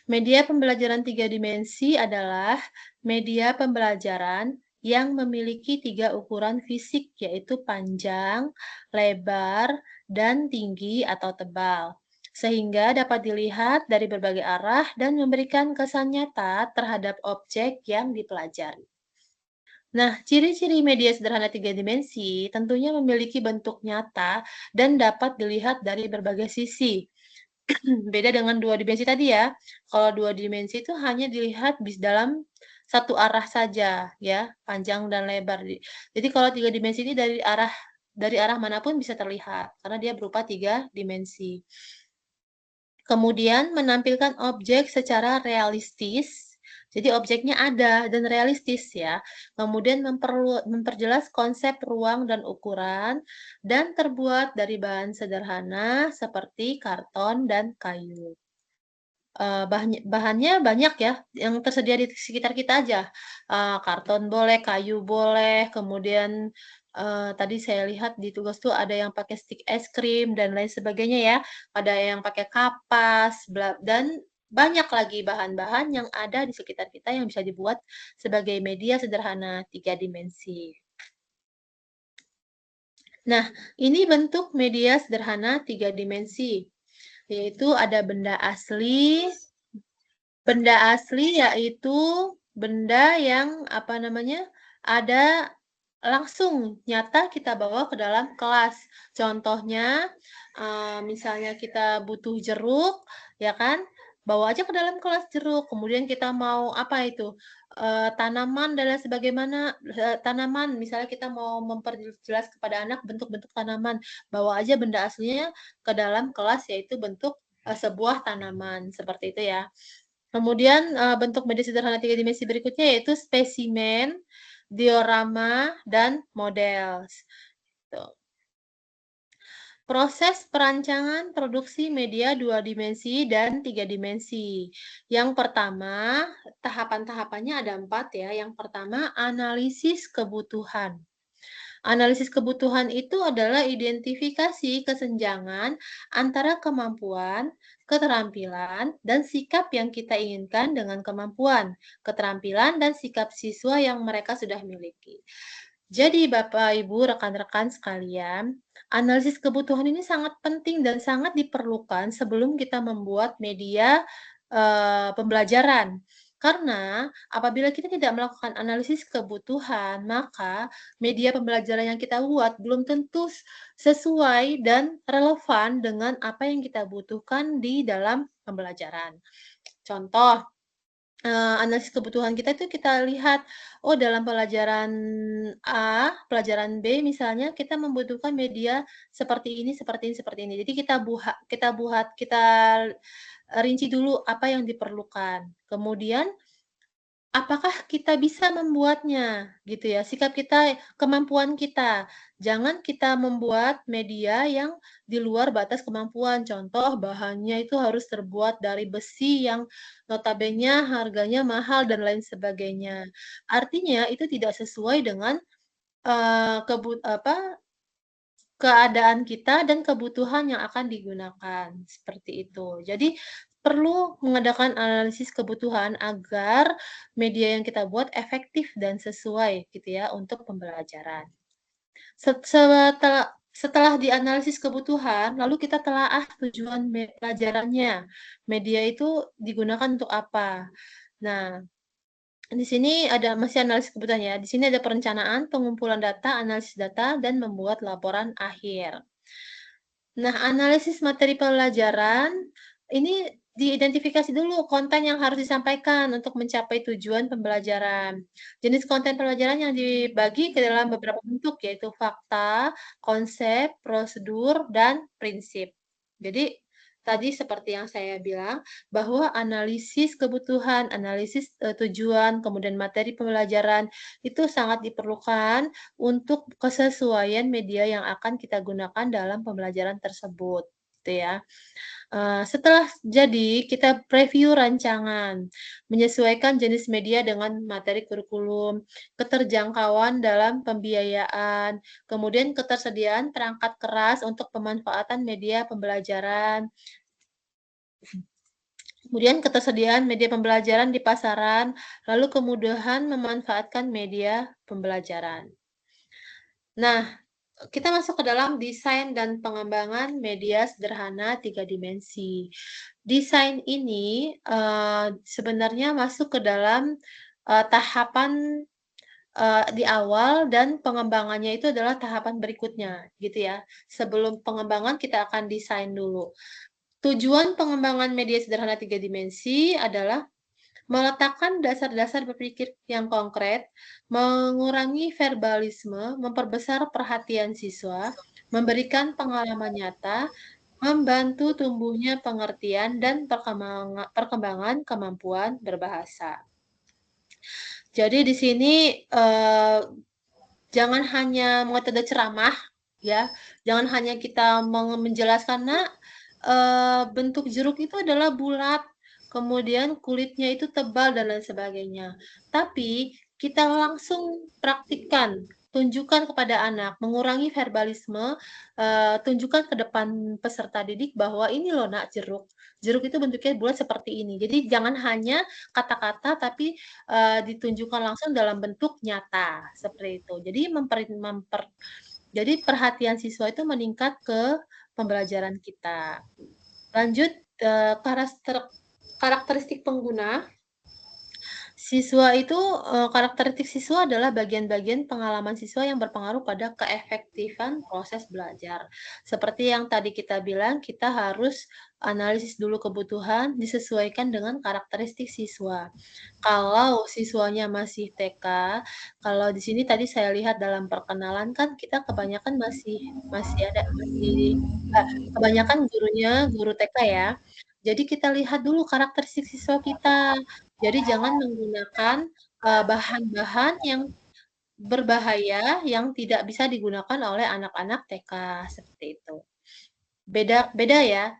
Speaker 1: Media pembelajaran 3 dimensi adalah media pembelajaran yang memiliki 3 ukuran fisik, yaitu panjang, lebar, dan tinggi atau tebal, sehingga dapat dilihat dari berbagai arah dan memberikan kesan nyata terhadap objek yang dipelajari. Nah, ciri-ciri media sederhana 3 dimensi tentunya memiliki bentuk nyata dan dapat dilihat dari berbagai sisi. Beda dengan 2 dimensi tadi ya. Kalau 2 dimensi itu hanya dilihat dalam satu arah saja ya, panjang dan lebar. Jadi kalau 3 dimensi ini dari arah manapun bisa terlihat karena dia berupa 3 dimensi. Kemudian menampilkan objek secara realistis. Jadi objeknya ada dan realistis ya. Kemudian memperjelas konsep ruang dan ukuran dan terbuat dari bahan sederhana seperti karton dan kayu. Bahannya banyak ya, yang tersedia di sekitar kita aja. Karton boleh, kayu boleh, kemudian tadi saya lihat di tugas tuh ada yang pakai stik es krim dan lain sebagainya ya. Ada yang pakai kapas, dan banyak lagi bahan-bahan yang ada di sekitar kita yang bisa dibuat sebagai media sederhana 3 dimensi. Nah, ini bentuk media sederhana 3 dimensi, yaitu ada benda asli. Benda asli yaitu benda yang ada langsung nyata kita bawa ke dalam kelas. Contohnya, misalnya kita butuh jeruk, ya kan? Bawa aja ke dalam kelas jeruk. Kemudian kita mau tanaman dan lain sebagaimana tanaman. Misalnya kita mau memperjelas kepada anak bentuk-bentuk tanaman, bawa aja benda aslinya ke dalam kelas yaitu bentuk sebuah tanaman seperti itu ya. Kemudian bentuk media sederhana 3 dimensi berikutnya yaitu spesimen, diorama, dan model. Gitu. Proses perancangan produksi media 2 dimensi dan 3 dimensi. Yang pertama, tahapan-tahapannya ada 4 ya. Yang pertama, analisis kebutuhan. Analisis kebutuhan itu adalah identifikasi kesenjangan antara kemampuan, keterampilan, dan sikap yang kita inginkan dengan kemampuan, keterampilan, dan sikap siswa yang mereka sudah miliki. Jadi Bapak, Ibu, rekan-rekan sekalian, analisis kebutuhan ini sangat penting dan sangat diperlukan sebelum kita membuat media pembelajaran. Karena apabila kita tidak melakukan analisis kebutuhan, maka media pembelajaran yang kita buat belum tentu sesuai dan relevan dengan apa yang kita butuhkan di dalam pembelajaran. Contoh, analisis kebutuhan kita itu kita lihat, oh dalam pelajaran A, pelajaran B misalnya kita membutuhkan media seperti ini, seperti ini, seperti ini. Jadi kita rinci dulu apa yang diperlukan. Kemudian apakah kita bisa membuatnya, gitu ya. Sikap kita, kemampuan kita. Jangan kita membuat media yang di luar batas kemampuan. Contoh, bahannya itu harus terbuat dari besi yang notabene harganya mahal dan lain sebagainya. Artinya itu tidak sesuai dengan keadaan kita dan kebutuhan yang akan digunakan, seperti itu. Jadi perlu mengadakan analisis kebutuhan agar media yang kita buat efektif dan sesuai gitu ya untuk pembelajaran. Setelah dianalisis kebutuhan, lalu kita telaah tujuan pelajarannya. Media itu digunakan untuk apa? Nah, di sini masih analisis kebutuhan ya. Di sini ada perencanaan, pengumpulan data, analisis data, dan membuat laporan akhir. Nah, analisis materi pembelajaran ini diidentifikasi dulu konten yang harus disampaikan untuk mencapai tujuan pembelajaran. Jenis konten pembelajaran yang dibagi ke dalam beberapa bentuk yaitu fakta, konsep, prosedur, dan prinsip. Jadi tadi seperti yang saya bilang bahwa analisis kebutuhan, analisis tujuan, kemudian materi pembelajaran itu sangat diperlukan untuk kesesuaian media yang akan kita gunakan dalam pembelajaran tersebut, gitu ya. Setelah jadi, kita preview rancangan, menyesuaikan jenis media dengan materi kurikulum, keterjangkauan dalam pembiayaan, kemudian ketersediaan perangkat keras untuk pemanfaatan media pembelajaran, kemudian ketersediaan media pembelajaran di pasaran, lalu kemudahan memanfaatkan media pembelajaran. Nah, kita masuk ke dalam desain dan pengembangan media sederhana 3 dimensi. Desain ini sebenarnya masuk ke dalam tahapan di awal dan pengembangannya itu adalah tahapan berikutnya, gitu ya. Sebelum pengembangan kita akan desain dulu. Tujuan pengembangan media sederhana 3 dimensi adalah meletakkan dasar-dasar berpikir yang konkret, mengurangi verbalisme, memperbesar perhatian siswa, memberikan pengalaman nyata, membantu tumbuhnya pengertian dan perkembangan kemampuan berbahasa. Jadi di sini jangan hanya metode ceramah, ya, jangan hanya kita menjelaskan, bentuk jeruk itu adalah bulat, kemudian kulitnya itu tebal dan lain sebagainya. Tapi kita langsung praktikkan, tunjukkan kepada anak, mengurangi verbalisme, tunjukkan ke depan peserta didik bahwa ini loh nak jeruk. Jeruk itu bentuknya bulat seperti ini. Jadi jangan hanya kata-kata tapi ditunjukkan langsung dalam bentuk nyata seperti itu. Jadi perhatian siswa itu meningkat ke pembelajaran kita. Lanjut karakteristik pengguna. Siswa itu karakteristik siswa adalah bagian-bagian pengalaman siswa yang berpengaruh pada keefektifan proses belajar. Seperti yang tadi kita bilang, kita harus analisis dulu kebutuhan disesuaikan dengan karakteristik siswa. Kalau siswanya masih TK, kalau di sini tadi saya lihat dalam perkenalan kan kita kebanyakan kebanyakan gurunya guru TK ya. Jadi kita lihat dulu karakteristik siswa kita. Jadi jangan menggunakan bahan-bahan yang berbahaya yang tidak bisa digunakan oleh anak-anak TK seperti itu. Beda ya,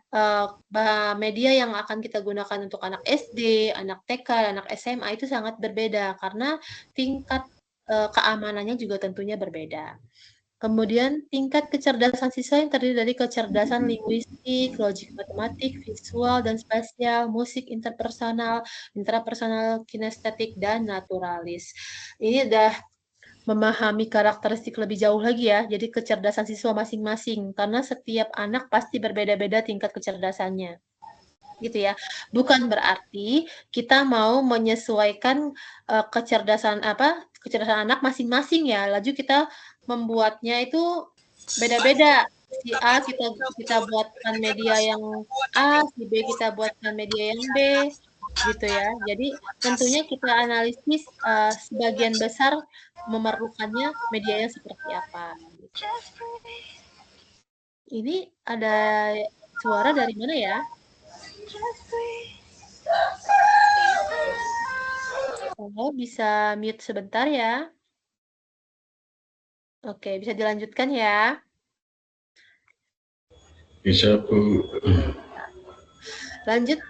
Speaker 1: media yang akan kita gunakan untuk anak SD, anak TK, anak SMA itu sangat berbeda karena tingkat keamanannya juga tentunya berbeda. Kemudian tingkat kecerdasan siswa yang terdiri dari kecerdasan linguistik, logik matematik, visual dan spasial, musik interpersonal, intrapersonal, kinestetik, dan naturalis. Ini udah memahami karakteristik lebih jauh lagi ya, jadi kecerdasan siswa masing-masing, karena setiap anak pasti berbeda-beda tingkat kecerdasannya. Gitu ya. Bukan berarti kita mau menyesuaikan kecerdasan anak masing-masing ya. Lalu kita membuatnya itu beda-beda. Si A kita buatkan media yang A, si B kita buatkan media yang B, gitu ya. Jadi tentunya kita analisis sebagian besar memerlukannya medianya seperti apa. Gitu. Ini ada suara dari mana ya? Oh, bisa mute sebentar ya. Oke, bisa dilanjutkan ya.
Speaker 2: Bisa, Bu.
Speaker 1: Lanjut,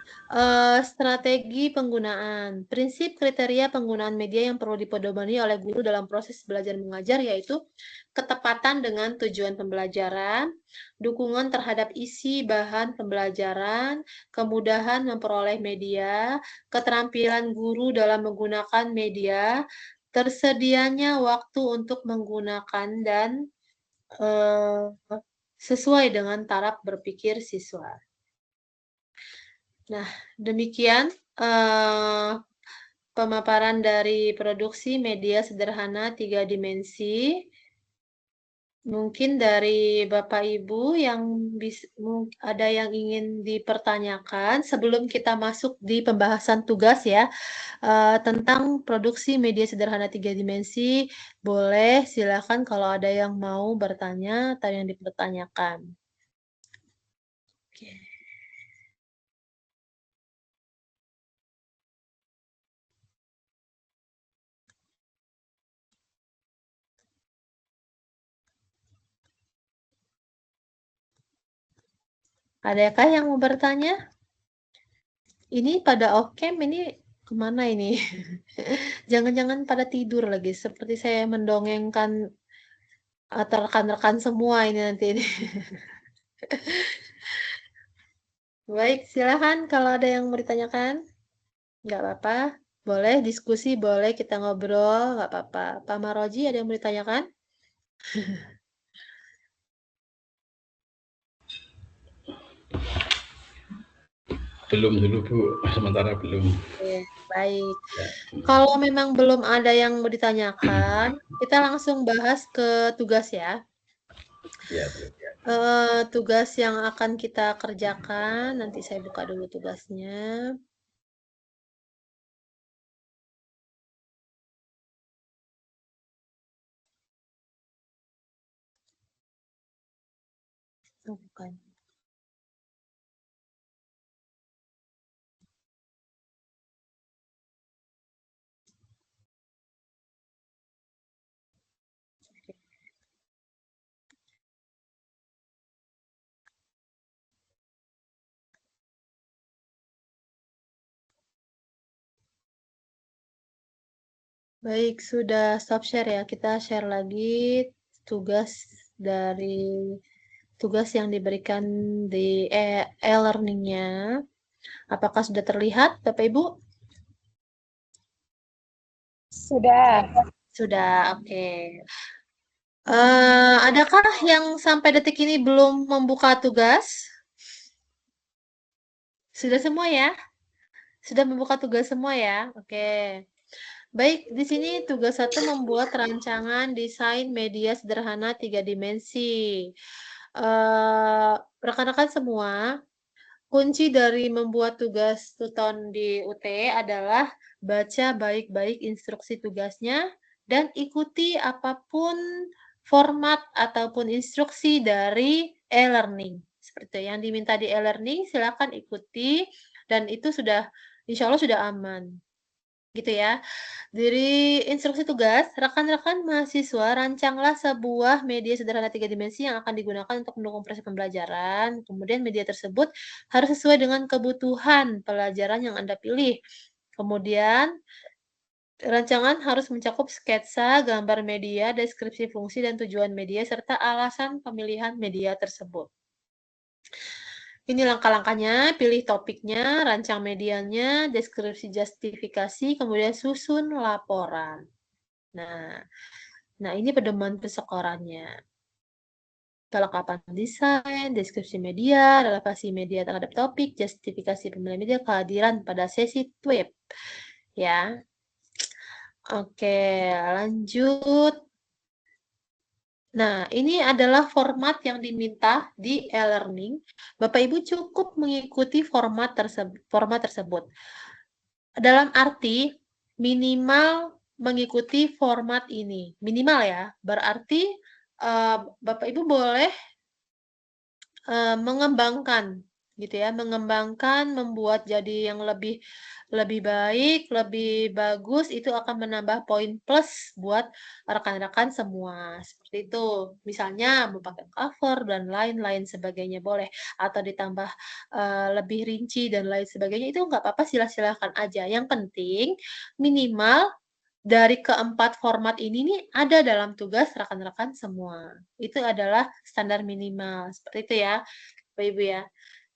Speaker 1: strategi penggunaan. Prinsip kriteria penggunaan media yang perlu dipedomani oleh guru dalam proses belajar mengajar yaitu ketepatan dengan tujuan pembelajaran, dukungan terhadap isi bahan pembelajaran, kemudahan memperoleh media, keterampilan guru dalam menggunakan media, tersedianya waktu untuk menggunakan dan sesuai dengan taraf berpikir siswa. Nah, demikian pemaparan dari produksi media sederhana 3 dimensi. Mungkin dari Bapak Ibu yang ada yang ingin dipertanyakan sebelum kita masuk di pembahasan tugas ya, tentang produksi media sederhana 3 dimensi, boleh silakan kalau ada yang mau bertanya atau yang dipertanyakan. Oke. Adakah yang mau bertanya? Ini pada off-cam, ini kemana ini? Jangan-jangan pada tidur lagi, seperti saya mendongengkan rekan-rekan semua ini nanti. Baik, silakan kalau ada yang mau ditanyakan. Nggak apa-apa, boleh diskusi, boleh kita ngobrol, nggak apa-apa. Pak Maroji, ada yang mau ditanyakan?
Speaker 2: Belum dulu, Bu. Sementara belum.
Speaker 1: Oke, baik. Kalau memang belum ada yang mau ditanyakan, kita langsung bahas ke tugas ya.
Speaker 2: Ya,
Speaker 1: Tugas yang akan kita kerjakan, nanti saya buka dulu tugasnya. Oh, bukan. Baik, sudah stop share ya. Kita share lagi tugas yang diberikan di e-learning-nya. Apakah sudah terlihat, Bapak Ibu?
Speaker 10: Sudah.
Speaker 1: Sudah, oke. Adakah yang sampai detik ini belum membuka tugas? Sudah semua ya? Sudah membuka tugas semua ya? Oke. Baik, di sini tugas 1 membuat rancangan desain media sederhana 3 dimensi. Rekan-rekan semua, kunci dari membuat tugas tuton di UT adalah baca baik-baik instruksi tugasnya dan ikuti apapun format ataupun instruksi dari e-learning. Seperti itu. Yang diminta di e-learning silakan ikuti dan itu sudah insya Allah sudah aman. Gitu ya. Dari instruksi tugas, rekan-rekan mahasiswa rancanglah sebuah media sederhana 3 dimensi yang akan digunakan untuk mendukung proses pembelajaran. Kemudian media tersebut harus sesuai dengan kebutuhan pelajaran yang Anda pilih. Kemudian rancangan harus mencakup sketsa, gambar media, deskripsi fungsi dan tujuan media, serta alasan pemilihan media tersebut. Ini langkah-langkahnya, pilih topiknya, rancang medianya, deskripsi justifikasi, kemudian susun laporan. Nah ini pedoman persekorannya. Kelengkapan desain, deskripsi media, relevasi media terhadap topik, justifikasi pemilihan media, kehadiran pada sesi TWIP. Ya. Oke, lanjut. Nah, ini adalah format yang diminta di e-learning. Bapak Ibu cukup mengikuti format tersebut. Dalam arti minimal mengikuti format ini. Minimal ya, berarti Bapak Ibu boleh mengembangkan gitu ya, mengembangkan, membuat jadi yang lebih baik, lebih bagus, itu akan menambah poin plus buat rekan-rekan semua. Seperti itu. Misalnya mau pakai cover dan lain-lain sebagainya boleh, atau ditambah lebih rinci dan lain sebagainya, itu nggak apa-apa, silah-silahkan aja. Yang penting minimal dari keempat format ini nih ada dalam tugas rekan-rekan semua. Itu adalah standar minimal. Seperti itu ya, Bapak Ibu ya.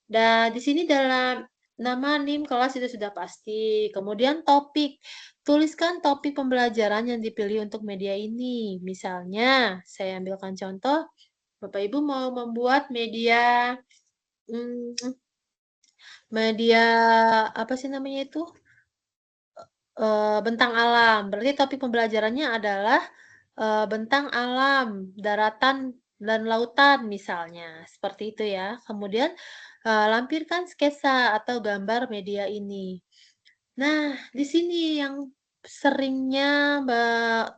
Speaker 1: Dan di sini dalam nama NIM kelas itu sudah pasti. Kemudian topik. Tuliskan topik pembelajaran yang dipilih untuk media ini. Misalnya, saya ambilkan contoh, Bapak Ibu mau membuat media apa sih namanya itu? Bentang alam. Berarti topik pembelajarannya adalah bentang alam, daratan dan lautan misalnya. Seperti itu ya. Kemudian lampirkan sketsa atau gambar media ini. Nah, di sini yang seringnya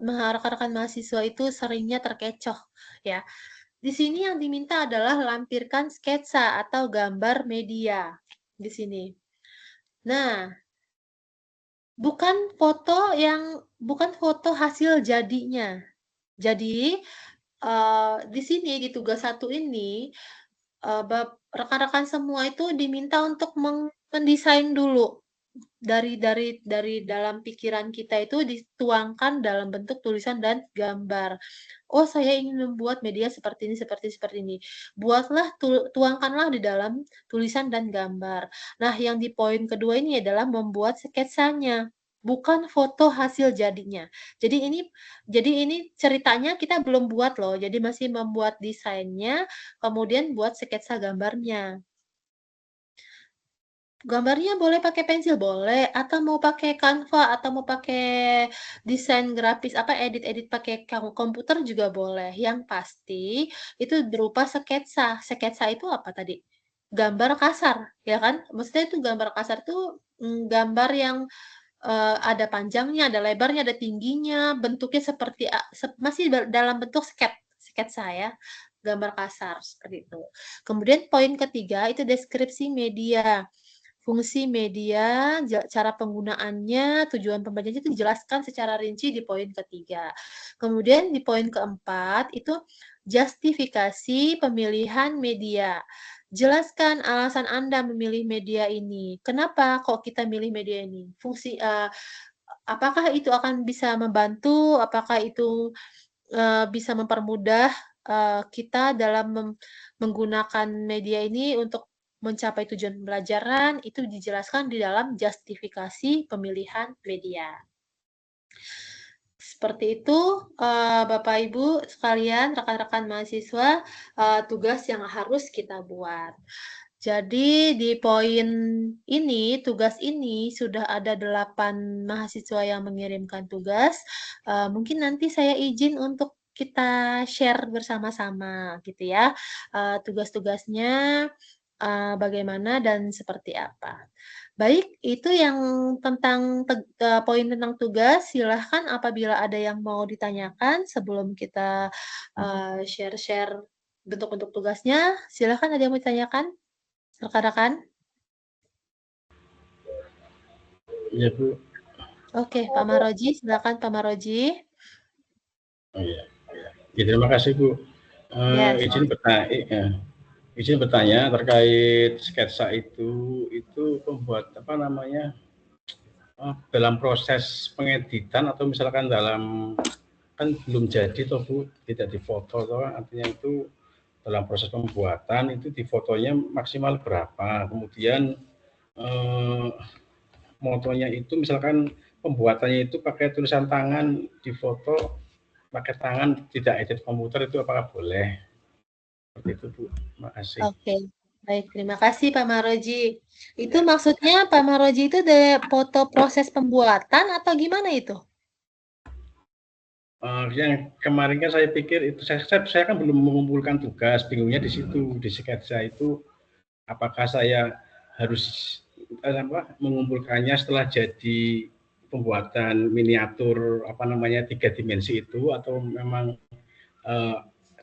Speaker 1: rekan-rekan mahasiswa itu seringnya terkecoh ya. Di sini yang diminta adalah lampirkan sketsa atau gambar media di sini. Nah, bukan foto hasil jadinya. Jadi di sini di tugas 1 ini rekan-rekan semua itu diminta untuk mendesain dulu dari dalam pikiran kita itu dituangkan dalam bentuk tulisan dan gambar. Oh, saya ingin membuat media seperti ini, seperti ini. Buatlah, tuangkanlah di dalam tulisan dan gambar. Nah, yang di poin kedua ini adalah membuat sketsanya, bukan foto hasil jadinya. Jadi ini ceritanya kita belum buat loh, jadi masih membuat desainnya, kemudian buat sketsa gambarnya. Gambarnya boleh pakai pensil, boleh, atau mau pakai Canva, atau mau pakai desain grafis, edit pakai komputer juga boleh. Yang pasti itu berupa sketsa. Sketsa itu apa tadi? Gambar kasar, ya kan? Maksudnya itu gambar kasar itu gambar yang ada panjangnya, ada lebarnya, ada tingginya, bentuknya seperti masih dalam bentuk sketsa ya, gambar kasar seperti itu. Kemudian poin ketiga itu deskripsi media. Fungsi media, cara penggunaannya, tujuan pembelajarannya itu dijelaskan secara rinci di poin ketiga. Kemudian di poin keempat itu justifikasi pemilihan media. Jelaskan alasan Anda memilih media ini. Kenapa kok kita milih media ini? Fungsi apakah itu akan bisa membantu? Apakah itu bisa mempermudah kita dalam menggunakan media ini untuk mencapai tujuan pembelajaran? Itu dijelaskan di dalam justifikasi pemilihan media. Seperti itu, Bapak Ibu sekalian, rekan-rekan mahasiswa, tugas yang harus kita buat. Jadi di poin ini, tugas ini sudah ada 8 mahasiswa yang mengirimkan tugas. Mungkin nanti saya izin untuk kita share bersama-sama gitu ya, tugas-tugasnya bagaimana dan seperti apa. Baik, itu yang tentang poin tentang tugas. Silahkan apabila ada yang mau ditanyakan sebelum kita share-share bentuk-bentuk tugasnya. Silakan ada yang mau ditanyakan, rekan-rekan?
Speaker 2: Iya, Bu.
Speaker 1: Oke, Pak Maroji, silakan Pak Maroji.
Speaker 2: Oh, iya. Ya, terima kasih, Bu. Izin bertanya terkait sketsa itu pembuat apa namanya dalam proses pengeditan atau misalkan kan belum jadi toh Bu, tidak difoto toh, artinya itu dalam proses pembuatan itu difotonya maksimal berapa, kemudian motonya itu misalkan pembuatannya itu pakai tulisan tangan, difoto pakai tangan, tidak edit komputer, itu apakah boleh? Seperti itu Bu, terima kasih.
Speaker 1: Oke, baik, terima kasih Pak Maroji. Itu maksudnya Pak Maroji itu dari foto proses pembuatan atau gimana itu?
Speaker 2: Yang kemarin kan saya pikir itu saya kan belum mengumpulkan tugas, bingungnya di situ, di sketsa itu apakah saya harus mengumpulkannya setelah jadi pembuatan miniatur apa namanya 3 dimensi itu, atau memang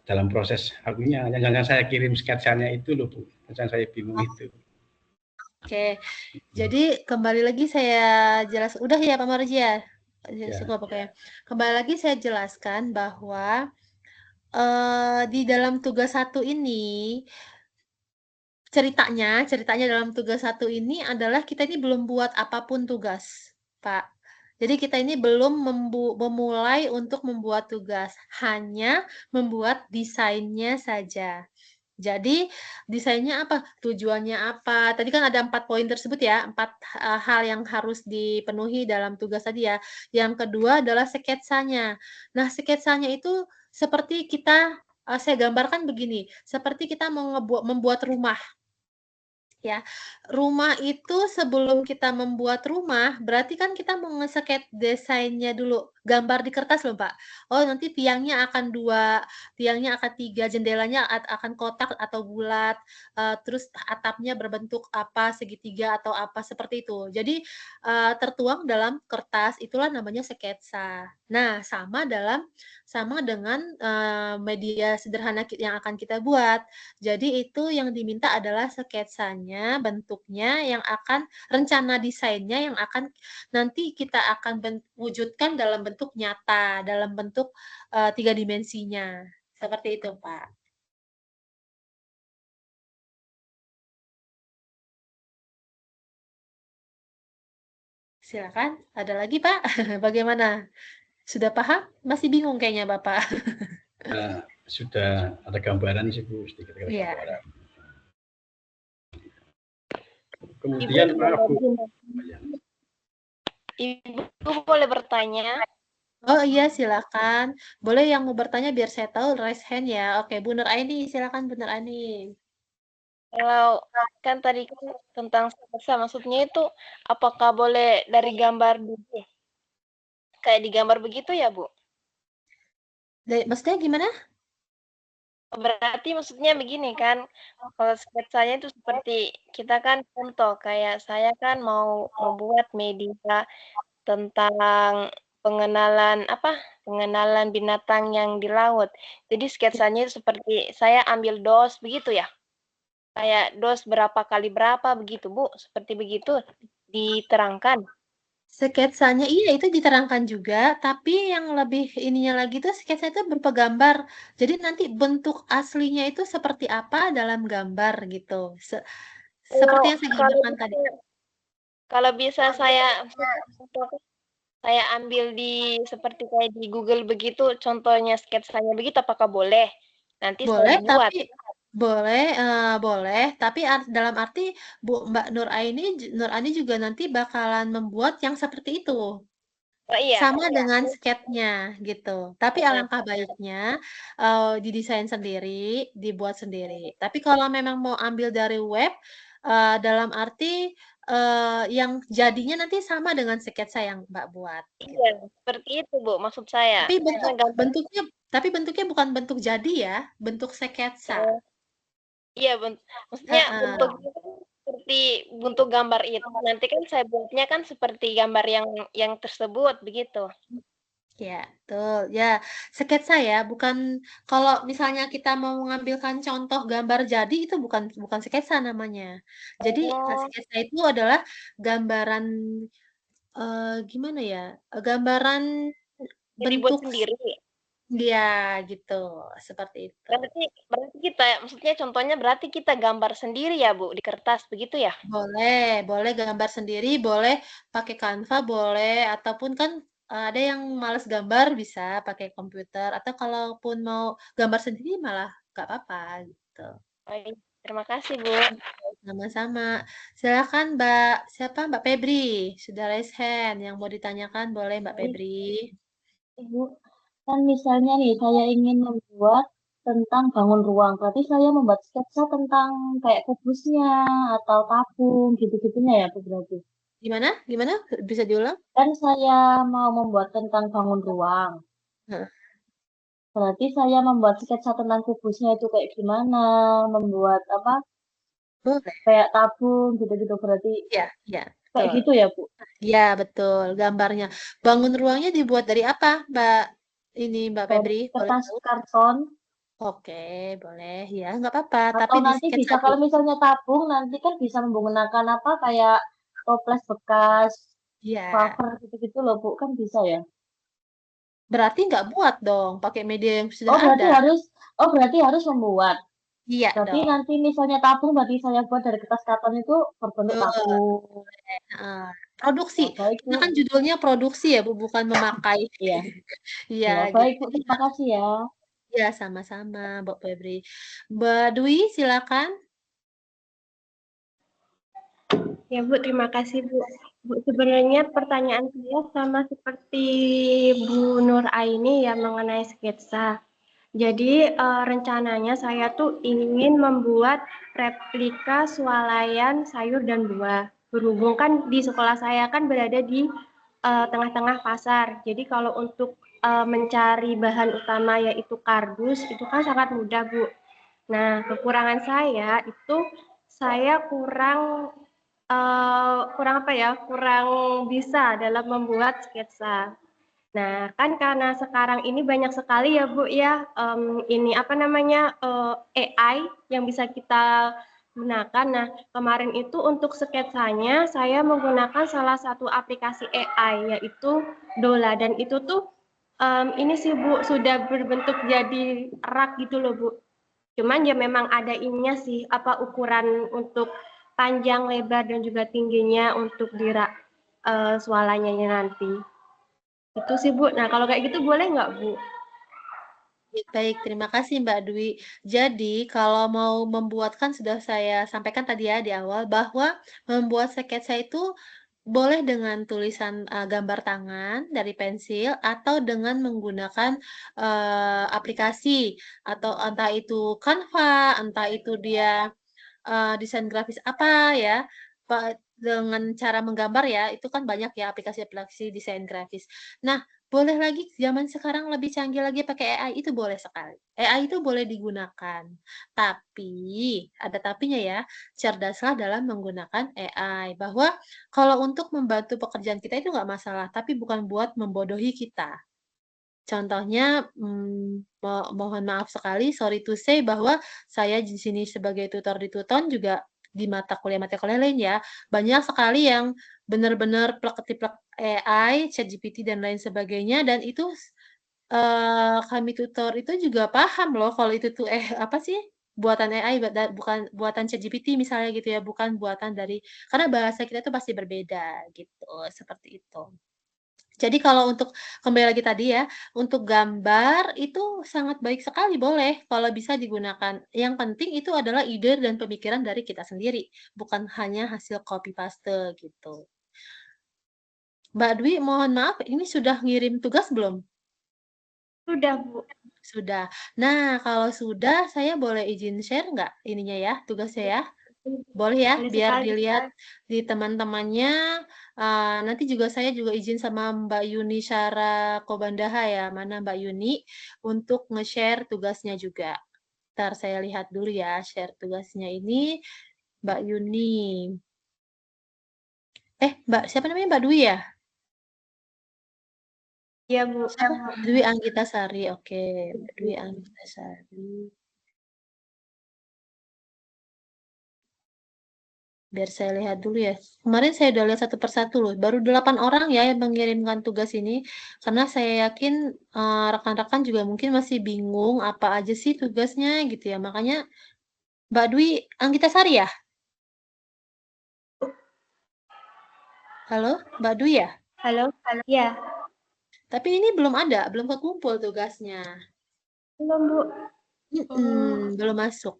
Speaker 2: dalam proses akunya yang saya kirim sketsanya itu loh Bu, yang saya bingung itu.
Speaker 1: Oke, jadi kembali lagi saya jelas, udah ya Pak Maroji ya? Cukup, oke. Kembali lagi saya jelaskan bahwa di dalam tugas 1 ini ceritanya dalam tugas 1 ini adalah kita ini belum buat apapun tugas, Pak. Jadi kita ini belum memulai untuk membuat tugas, hanya membuat desainnya saja. Jadi desainnya apa? Tujuannya apa? Tadi kan ada 4 poin tersebut ya, 4 hal yang harus dipenuhi dalam tugas tadi ya. Yang kedua adalah sketsanya. Nah, sketsanya itu seperti kita, saya gambarkan begini, seperti kita mau membuat rumah. Ya, rumah itu sebelum kita membuat rumah, berarti kan kita mau nge-sketch desainnya dulu, gambar di kertas loh, Pak. Oh, nanti tiangnya akan 2, tiangnya akan 3, jendelanya akan kotak atau bulat, terus atapnya berbentuk apa, segitiga atau apa, seperti itu. Jadi, tertuang dalam kertas, itulah namanya sketsa. Nah, sama dengan, media sederhana yang akan kita buat. Jadi itu yang diminta adalah sketsanya, bentuknya yang akan rencana desainnya yang akan nanti kita akan wujudkan dalam bentuk nyata, dalam bentuk 3 dimensinya. Seperti itu, Pak. Silakan, ada lagi, Pak? Bagaimana? Sudah paham? Masih bingung kayaknya Bapak.
Speaker 2: Sudah ada gambaran sih Bu, sedikit gambaran. Kemudian maaf Bu.
Speaker 15: Ibu boleh bertanya?
Speaker 1: Oh iya, silakan. Boleh yang mau bertanya biar saya tahu raise hand ya. Oke, Bu Nur Aini, silakan Bu Nur Aini.
Speaker 15: Kalau kan tadi kan tentang sketsa, maksudnya itu apakah boleh dari gambar dulu? Kayak digambar begitu ya, Bu?
Speaker 1: Maksudnya gimana?
Speaker 15: Berarti maksudnya begini kan, kalau sketsanya itu seperti kita kan contoh, kayak saya kan mau membuat media tentang pengenalan binatang yang di laut. Jadi sketsanya itu seperti saya ambil dos begitu ya? Kayak dos berapa kali berapa begitu, Bu? Seperti begitu diterangkan.
Speaker 1: Sketsanya iya itu diterangkan juga, tapi yang lebih ininya lagi tuh sketsa itu berupa gambar. Jadi nanti bentuk aslinya itu seperti apa dalam gambar gitu. Seperti yang saya gambarkan tadi.
Speaker 15: Kalau bisa saya ambil seperti kayak di Google begitu, contohnya sketsanya begitu, apakah boleh? Nanti
Speaker 1: boleh,
Speaker 15: saya buat.
Speaker 1: tapi boleh, tapi dalam arti Mbak Nur Aini juga nanti bakalan membuat yang seperti itu.
Speaker 15: Oh, iya.
Speaker 1: Sama dengan sketnya gitu. Tapi alangkah baiknya didesain sendiri, dibuat sendiri. Tapi kalau memang mau ambil dari web, dalam arti yang jadinya nanti sama dengan sketsa yang Mbak buat.
Speaker 15: Iya, seperti itu Bu, maksud saya.
Speaker 1: Tapi bentuknya bukan bentuk jadi ya, bentuk sketsa.
Speaker 15: Iya, maksudnya bentuknya seperti bentuk gambar itu. Nanti kan saya buatnya kan seperti gambar yang tersebut begitu.
Speaker 1: Ya, betul. Ya, sketsa ya, bukan kalau misalnya kita mau mengambilkan contoh gambar jadi itu bukan sketsa namanya. Jadi,
Speaker 15: Oh,
Speaker 1: sketsa itu adalah gambaran, gimana ya, gambaran
Speaker 15: yang dibuat
Speaker 1: bentuk
Speaker 15: sendiri.
Speaker 1: iya, gitu, seperti itu.
Speaker 15: Berarti berarti kita maksudnya contohnya berarti kita gambar sendiri ya, Bu, di kertas begitu ya?
Speaker 1: Boleh boleh gambar sendiri, boleh pakai Canva, boleh, ataupun kan, ada yang males gambar bisa pakai komputer, atau kalaupun mau gambar sendiri malah nggak apa-apa, gitu.
Speaker 15: Baik, terima kasih, Bu.
Speaker 1: Sama-sama. Silakan Mbak, siapa? Mbak Febri, sudah raise hand, yang mau ditanyakan boleh Mbak
Speaker 14: Baik,
Speaker 1: Febri.
Speaker 14: Ibu. Kan misalnya nih, saya ingin membuat tentang bangun ruang. Berarti saya membuat sketsa tentang kayak kubusnya atau tabung gitu-gitunya ya, Bu, berarti.
Speaker 1: Gimana gimana? Bisa diulang?
Speaker 14: Kan saya mau membuat tentang bangun ruang.
Speaker 1: Heeh.
Speaker 14: Berarti saya membuat sketsa tentang kubusnya itu kayak gimana, membuat apa,
Speaker 1: Boleh.
Speaker 14: kayak tabung gitu-gitu. Berarti
Speaker 1: Iya iya,
Speaker 14: kayak
Speaker 1: betul.
Speaker 14: gitu ya, Bu?
Speaker 1: Iya, betul, gambarnya. Bangun ruangnya dibuat dari apa, Mbak
Speaker 14: Dari
Speaker 1: Febri, boleh
Speaker 14: kertas
Speaker 1: tahu?
Speaker 14: karton.
Speaker 1: Oke, boleh. Ya, nggak apa-apa, tapi
Speaker 14: Atau
Speaker 1: di
Speaker 14: nanti
Speaker 1: sketsa
Speaker 14: bisa kalau
Speaker 1: dulu.
Speaker 14: misalnya tabung nanti kan bisa menggunakan apa kayak toples bekas,
Speaker 1: Iya.
Speaker 14: cover gitu-gitu loh Bu kan bisa ya?
Speaker 1: Berarti nggak buat dong, pakai media yang sudah
Speaker 14: Oh berarti
Speaker 1: ada.
Speaker 14: harus oh berarti harus membuat.
Speaker 1: Iya
Speaker 14: Berarti
Speaker 1: dong.
Speaker 14: nanti misalnya tabung berarti saya buat dari kertas karton itu berbentuk
Speaker 1: Betul,
Speaker 14: tabung.
Speaker 1: heeh. Produksi,
Speaker 14: Ya baik
Speaker 1: karena
Speaker 14: Bu.
Speaker 1: kan judulnya produksi ya Bu, bukan memakai.
Speaker 14: Iya.
Speaker 1: Iya,
Speaker 14: Ya
Speaker 1: gitu.
Speaker 14: baik Bu,
Speaker 1: Jadi
Speaker 14: terima kasih ya.
Speaker 1: iya, sama-sama Mbak Febri. Mbak Dwi, silakan.
Speaker 9: Ya Bu, terima kasih Bu. Bu, sebenarnya pertanyaan saya sama seperti Bu Nur Aini ya mengenai sketsa. Jadi rencananya saya tuh ingin membuat replika swalayan sayur dan buah. Berhubung kan di sekolah saya kan berada di tengah-tengah pasar. Jadi kalau untuk mencari bahan utama yaitu kardus itu kan sangat mudah Bu. Nah kekurangan saya itu saya kurang apa ya, kurang bisa dalam membuat sketsa. Nah, kan karena sekarang ini banyak sekali ya Bu ya, ini apa namanya, AI yang bisa kita gunakan. Nah, kemarin itu untuk sketsanya saya menggunakan salah satu aplikasi AI yaitu Dola dan itu tuh, ini sih Bu, sudah berbentuk jadi rak gitu loh Bu. Cuman ya memang ada ininya sih, apa ukuran untuk panjang, lebar, dan juga tingginya untuk di swalanya nanti. Itu sih Bu. Nah kalau kayak gitu boleh nggak Bu?
Speaker 1: Baik, terima kasih Mbak Dwi. Jadi, kalau mau membuat kan sudah saya sampaikan tadi ya di awal bahwa membuat sketsa itu boleh dengan tulisan gambar tangan dari pensil atau dengan menggunakan aplikasi atau entah itu Canva, entah itu dia desain grafis apa ya, dengan cara menggambar ya, itu kan banyak ya aplikasi-aplikasi desain grafis. Nah, boleh lagi zaman sekarang lebih canggih lagi pakai AI, itu boleh sekali. AI itu boleh digunakan, tapi ada tapinya ya, cerdaslah dalam menggunakan AI. Bahwa kalau untuk membantu pekerjaan kita itu nggak masalah, tapi bukan buat membodohi kita. Contohnya, mohon maaf sekali, sorry to say bahwa saya di sini sebagai tutor di Tuton juga di mata kuliah lain ya, banyak sekali yang benar-benar plek-ketiplek AI, ChatGPT dan lain sebagainya dan itu kami tutor itu juga paham loh kalau itu tuh apa sih, buatan AI bukan buatan ChatGPT misalnya gitu ya, bukan buatan dari karena bahasa kita itu pasti berbeda gitu, seperti itu. Jadi kalau untuk kembali lagi tadi ya, untuk gambar itu sangat baik sekali, boleh kalau bisa digunakan. Yang penting itu adalah ide dan pemikiran dari kita sendiri, bukan hanya hasil copy paste gitu. Mbak Dwi, mohon maaf, ini sudah ngirim tugas belum?
Speaker 9: Sudah Bu.
Speaker 1: Sudah. Nah, kalau sudah, saya boleh izin share nggak ininya ya, tugasnya ya? Boleh ya,
Speaker 9: Boleh
Speaker 1: biar
Speaker 9: sekali.
Speaker 1: dilihat di teman-temannya. Nanti juga saya juga izin sama Mbak Yuni Syara Kobandaha ya, mana Mbak Yuni, untuk nge-share tugasnya juga. Ntar saya lihat dulu ya, share tugasnya ini Mbak Yuni. Mbak, siapa namanya Mbak Dwi ya?
Speaker 9: Iya, Bu.
Speaker 1: Dwi Anggitasari, oke. Dwi Anggitasari. Biar saya lihat dulu ya. Kemarin saya udah lihat satu persatu loh. Baru 8 orang ya yang mengirimkan tugas ini. Karena saya yakin rekan-rekan juga mungkin masih bingung apa aja sih tugasnya gitu ya. Makanya Mbak Dwi Anggitasari ya? Halo, Mbak Dwi ya?
Speaker 9: Halo, ya.
Speaker 1: Tapi ini belum ada, belum kekumpul tugasnya.
Speaker 9: Belum, Bu.
Speaker 1: Belum masuk.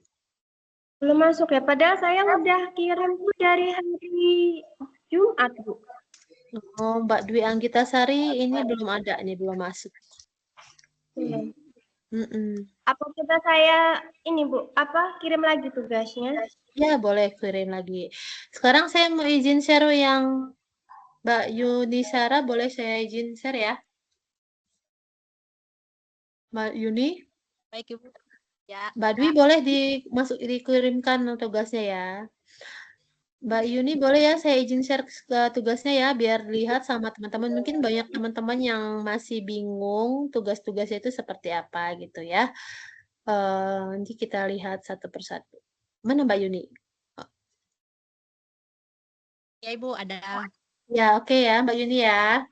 Speaker 9: Belum masuk ya, padahal saya udah kirim tuh dari hari Jumat, Bu.
Speaker 1: Oh, Mbak Dwi Anggitasari ini belum ada nih, belum masuk.
Speaker 9: Apa kita saya ini, Bu, kirim lagi tugasnya?
Speaker 1: Ya, boleh kirim lagi. Sekarang saya mau izin share yang Mbak Yunisara, boleh saya izin share ya? Mbak Yuni?
Speaker 13: Baik, Ibu. Ya.
Speaker 1: Mbak Dwi boleh dikirimkan tugasnya ya. Mbak Yuni boleh ya saya izin share ke tugasnya ya biar lihat sama teman-teman. Mungkin banyak teman-teman yang masih bingung tugas-tugasnya itu seperti apa gitu ya. Nanti kita lihat satu persatu. Mana Mbak Yuni?
Speaker 13: Ya, Ibu, ada.
Speaker 1: Ya, oke ya Mbak Yuni ya.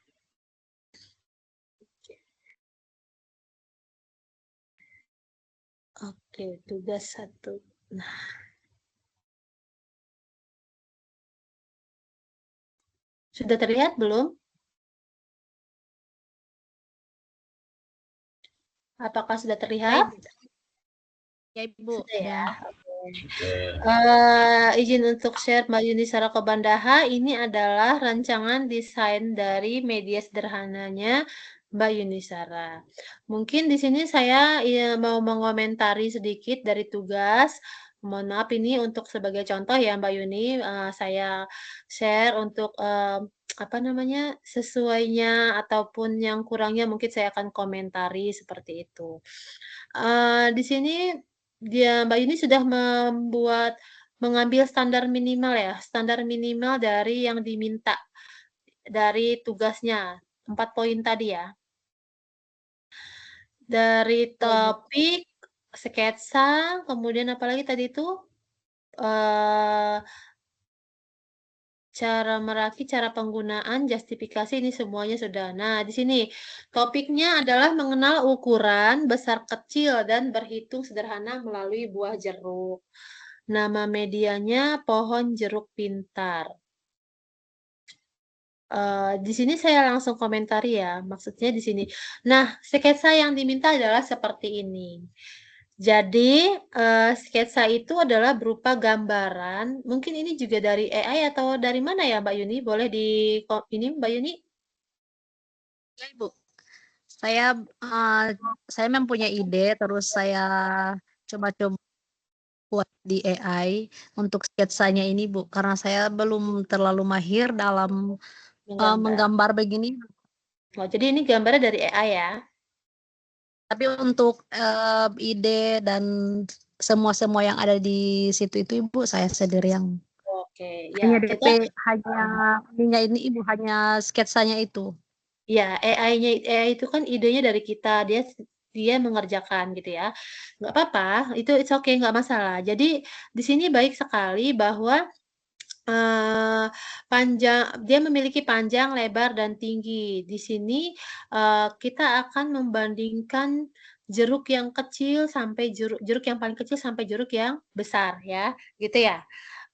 Speaker 1: Oke, tugas 1. Nah. Sudah terlihat belum? Apakah sudah terlihat?
Speaker 13: Ya, Ibu.
Speaker 1: Sudah ya. Oke. Izin untuk share Mbak Yunisara Kobandaha. Ini adalah rancangan desain dari media sederhananya Mbak Yunisara. Mungkin di sini saya mau mengomentari sedikit dari tugas. Mohon maaf ini untuk sebagai contoh ya Mbak Yuni, saya share untuk apa namanya sesuainya ataupun yang kurangnya mungkin saya akan komentari seperti itu. Di sini Mbak Yuni sudah mengambil standar minimal ya, standar minimal dari yang diminta dari tugasnya 4 poin tadi ya. Dari topik, sketsa, kemudian apalagi tadi itu? Cara merakit, cara penggunaan, justifikasi ini semuanya sudah. Nah, di sini topiknya adalah mengenal ukuran besar kecil dan berhitung sederhana melalui buah jeruk. Nama medianya pohon jeruk pintar. Di sini saya langsung komentari ya, maksudnya di sini. Nah, sketsa yang diminta adalah seperti ini. Jadi, sketsa itu adalah berupa gambaran, mungkin ini juga dari AI atau dari mana ya Mbak Yuni? Boleh ini Mbak Yuni?
Speaker 13: Ya, Ibu. Saya mempunyai ide, terus saya coba-coba buat di AI untuk sketsanya ini, Bu, karena saya belum terlalu mahir dalam menggambar begini.
Speaker 1: Oh, jadi ini gambarnya dari AI ya?
Speaker 13: Tapi untuk ide dan semua yang ada di situ itu Ibu saya sendiri yang
Speaker 1: ya,
Speaker 13: hanya ini Ibu, hanya sketsanya itu.
Speaker 1: Ya, AI itu kan idenya dari kita, dia mengerjakan gitu ya. Nggak apa-apa, itu it's okay, nggak masalah. Jadi di sini baik sekali bahwa dia memiliki panjang, lebar, dan tinggi. Di sini kita akan membandingkan jeruk yang kecil sampai jeruk yang paling kecil sampai jeruk yang besar ya, gitu ya.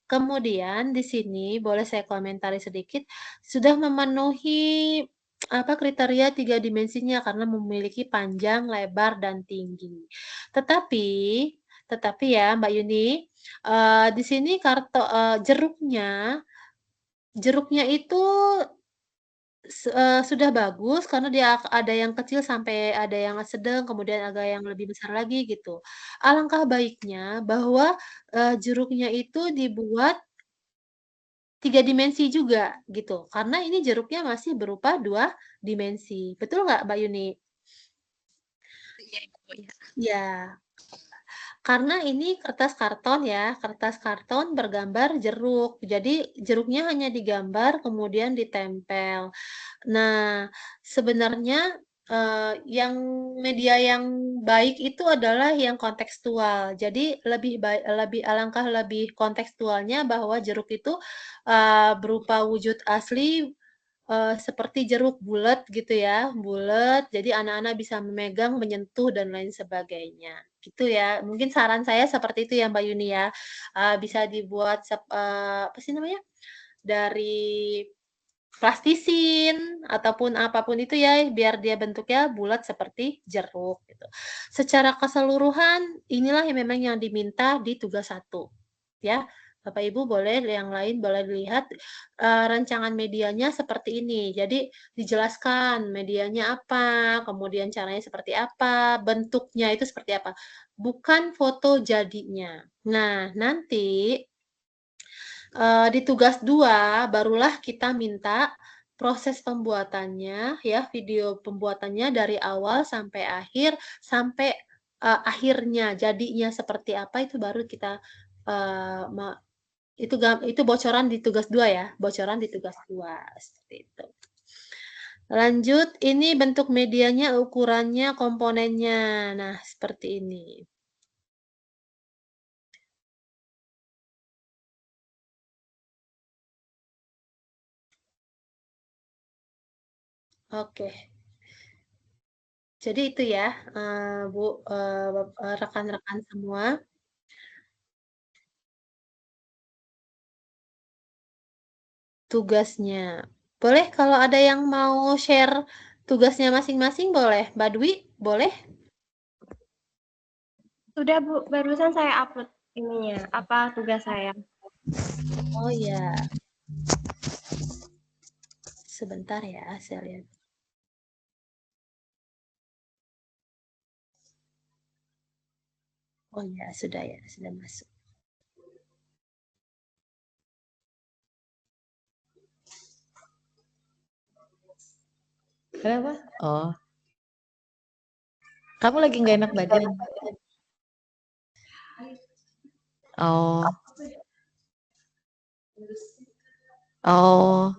Speaker 1: Kemudian di sini boleh saya komentari sedikit, sudah memenuhi kriteria 3 dimensinya karena memiliki panjang, lebar, dan tinggi. Tetapi ya Mbak Yuni, di sini jeruknya itu sudah bagus karena dia ada yang kecil sampai ada yang sedang, kemudian ada yang lebih besar lagi gitu. Alangkah baiknya bahwa, jeruknya itu dibuat 3 dimensi juga gitu, karena ini jeruknya masih berupa 2 dimensi. Betul nggak Mbak Yuni?
Speaker 13: Iya, Ibu, ya.
Speaker 1: Ya. Karena ini kertas karton ya, kertas karton bergambar jeruk. Jadi jeruknya hanya digambar kemudian ditempel. Nah, sebenarnya yang media yang baik itu adalah yang kontekstual. Jadi alangkah lebih kontekstualnya bahwa jeruk itu berupa wujud asli seperti jeruk bulat gitu ya, bulat. Jadi anak-anak bisa memegang, menyentuh dan lain sebagainya. Gitu ya. Mungkin saran saya seperti itu ya Mbak Yuni ya. Bisa dibuat apa sih namanya? Dari plastisin ataupun apapun itu ya, biar dia bentuknya bulat seperti jeruk gitu. Secara keseluruhan inilah yang memang yang diminta di tugas 1 ya. Bapak Ibu boleh yang lain boleh dilihat rancangan medianya seperti ini. Jadi dijelaskan medianya apa, kemudian caranya seperti apa, bentuknya itu seperti apa. Bukan foto jadinya. Nah, nanti di tugas 2 barulah kita minta proses pembuatannya ya, video pembuatannya dari awal sampai akhir, sampai, akhirnya, jadinya seperti apa itu baru kita, eee, me itu bocoran di tugas 2 ya, bocoran di tugas 2, seperti itu. Lanjut, ini bentuk medianya, ukurannya, komponennya. Nah, seperti ini. Oke. Jadi itu ya, Bu, rekan-rekan semua. Tugasnya. Boleh kalau ada yang mau share tugasnya masing-masing boleh? Mbak Dwi, boleh?
Speaker 9: Sudah Bu, barusan saya upload ininya, apa tugas saya.
Speaker 1: Oh ya. Sebentar ya, saya lihat. Oh ya, sudah ya, sudah masuk.
Speaker 7: Kenapa? Oh. Kamu lagi nggak enak badan? Oh. Oh.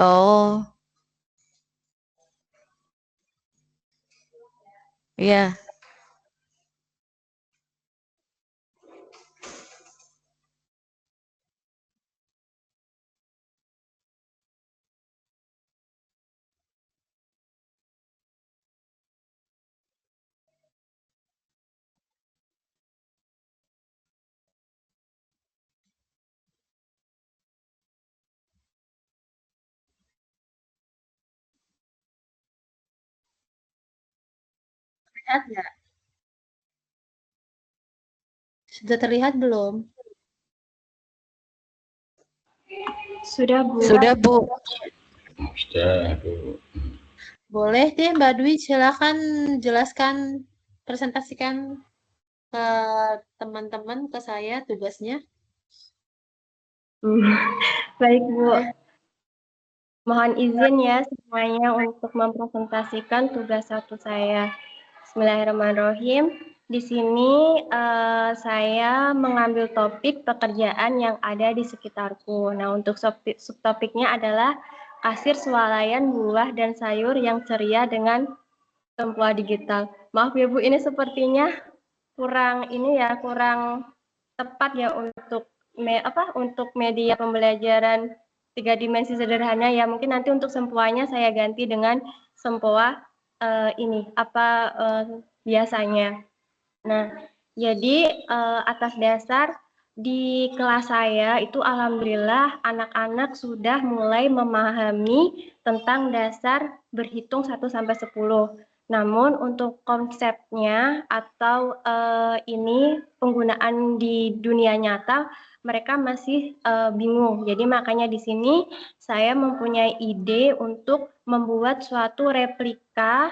Speaker 7: Oh. Iya.
Speaker 1: Lihat nggak? Sudah terlihat belum?
Speaker 9: Sudah Bu.
Speaker 7: Sudah Bu.
Speaker 2: Sudah Bu.
Speaker 1: Boleh deh Mbak Dwi, silakan jelaskan, presentasikan ke teman-teman, ke saya tugasnya.
Speaker 9: Baik Bu. Mohon izin ya semuanya untuk mempresentasikan tugas 1 saya. Bismillahirrahmanirrahim. Di sini saya mengambil topik pekerjaan yang ada di sekitarku. Nah, untuk subtopiknya adalah kasir swalayan buah dan sayur yang ceria dengan tempuh digital. Maaf ya Bu, ini sepertinya kurang tepat ya untuk media pembelajaran 3 dimensi sederhana ya. Mungkin nanti untuk sempoanya saya ganti dengan sempoa biasanya. Nah, jadi atas dasar di kelas saya itu alhamdulillah anak-anak sudah mulai memahami tentang dasar berhitung 1 sampai 10. Namun untuk konsepnya atau ini penggunaan di dunia nyata mereka masih bingung. Jadi makanya di sini saya mempunyai ide untuk membuat suatu replika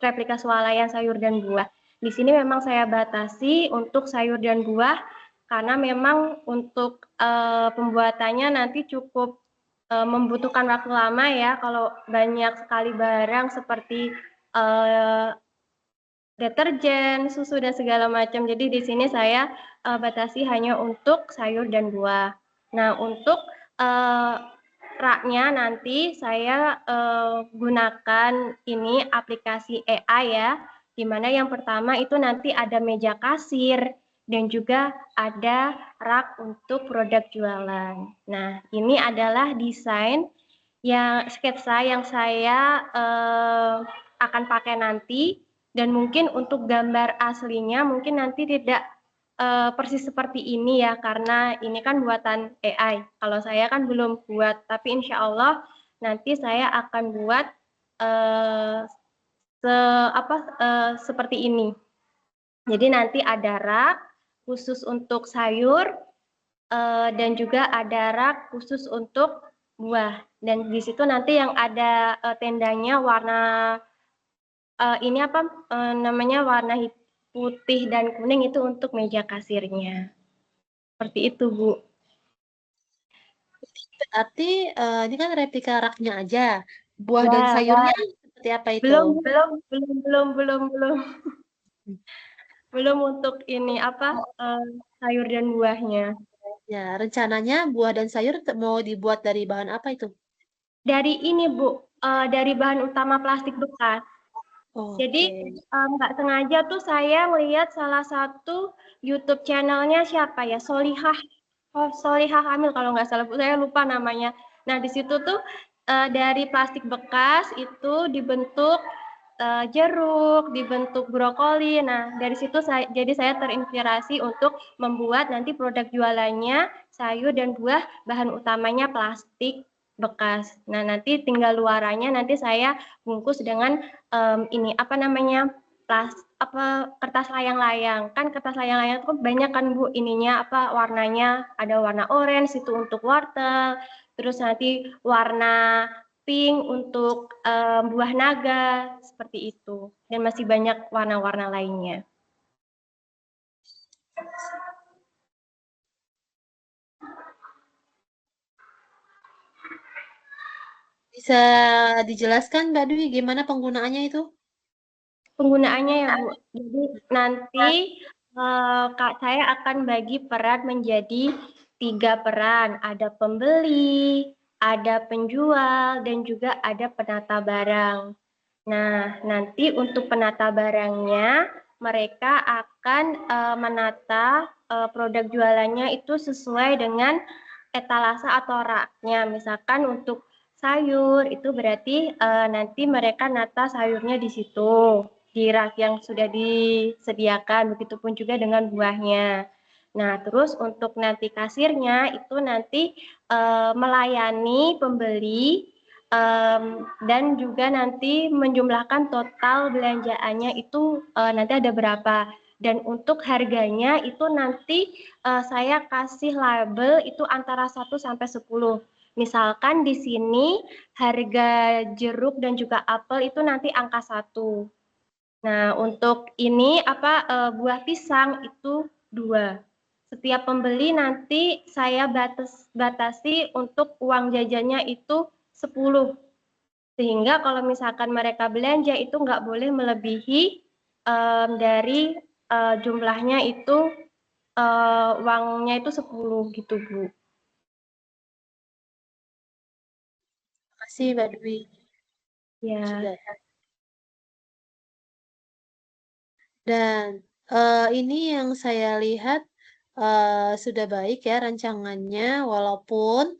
Speaker 9: replika swalayan sayur dan buah. Di sini memang saya batasi untuk sayur dan buah karena memang untuk pembuatannya nanti cukup membutuhkan waktu lama ya kalau banyak sekali barang seperti deterjen, susu dan segala macam. Jadi di sini saya batasi hanya untuk sayur dan buah. Nah, untuk raknya nanti saya gunakan ini aplikasi AI ya, di mana yang pertama itu nanti ada meja kasir dan juga ada rak untuk produk jualan. Nah, ini adalah desain yang sketsa yang saya akan pakai nanti, dan mungkin untuk gambar aslinya mungkin nanti tidak persis seperti ini ya, karena ini kan buatan AI. Kalau saya kan belum buat, tapi insya Allah nanti saya akan buat seperti ini. Jadi nanti ada rak khusus untuk sayur dan juga ada rak khusus untuk buah. Dan di situ nanti yang ada tendanya warna ini namanya warna putih dan kuning itu untuk meja kasirnya. Seperti itu, Bu.
Speaker 1: Berarti ini kan replika raknya aja. Buah dan
Speaker 9: Ya,
Speaker 1: sayurnya seperti apa itu?
Speaker 9: Belum. Belum untuk ini sayur dan buahnya.
Speaker 1: Ya, rencananya buah dan sayur mau dibuat dari bahan apa itu?
Speaker 9: Dari ini, Bu, dari bahan utama plastik bekas. Jadi nggak sengaja tuh saya melihat salah satu YouTube channelnya siapa ya, Solihah Hamil kalau nggak salah, saya lupa namanya. Nah, di situ tuh dari plastik bekas itu dibentuk jeruk, dibentuk brokoli. Nah, dari situ jadi saya terinspirasi untuk membuat nanti produk jualannya sayur dan buah, bahan utamanya plastik bekas. Nah, nanti tinggal luarannya nanti saya bungkus dengan ini kertas layang-layang. Kan kertas layang-layang itu banyak kan, Bu, ininya warnanya, ada warna orange itu untuk wortel, terus nanti warna pink untuk buah naga, seperti itu. Dan masih banyak warna-warna lainnya.
Speaker 1: Bisa dijelaskan Mbak Dwi gimana penggunaannya itu?
Speaker 9: Penggunaannya ya, Bu. Jadi nanti saya akan bagi peran menjadi 3 peran. Ada pembeli, ada penjual, dan juga ada penata barang. Nah, nanti untuk penata barangnya, mereka akan menata produk jualannya itu sesuai dengan etalase atau raknya. Misalkan untuk sayur itu berarti nanti mereka nata sayurnya di situ, di rak yang sudah disediakan, begitupun juga dengan buahnya. Nah, terus untuk nanti kasirnya itu nanti melayani pembeli dan juga nanti menjumlahkan total belanjaannya itu nanti ada berapa. Dan untuk harganya itu nanti saya kasih label itu antara 1 sampai 10. Misalkan di sini harga jeruk dan juga apel itu nanti angka 1. Nah, untuk ini buah pisang itu 2. Setiap pembeli nanti saya batasi untuk uang jajannya itu 10. Sehingga kalau misalkan mereka belanja itu nggak boleh melebihi dari jumlahnya itu uangnya itu 10 gitu, Bu.
Speaker 1: Terima kasih Mbak Dwi.
Speaker 9: Ya.
Speaker 1: Dan ini yang saya lihat sudah baik ya rancangannya, walaupun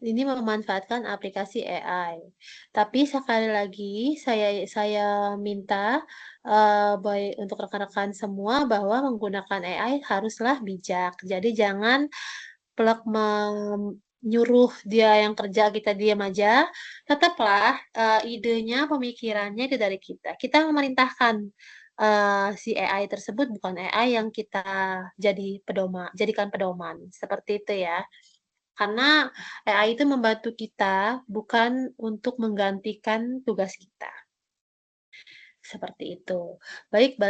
Speaker 1: ini memanfaatkan aplikasi AI. Tapi sekali lagi saya minta baik untuk rekan-rekan semua bahwa menggunakan AI haruslah bijak. Jadi jangan plek nyuruh dia yang kerja, kita diam aja. Tetaplah idenya, pemikirannya itu dari kita. Kita memerintahkan si AI tersebut, bukan AI yang kita jadikan pedoman. Seperti itu ya. Karena AI itu membantu kita, bukan untuk menggantikan tugas kita. Seperti itu. Baik,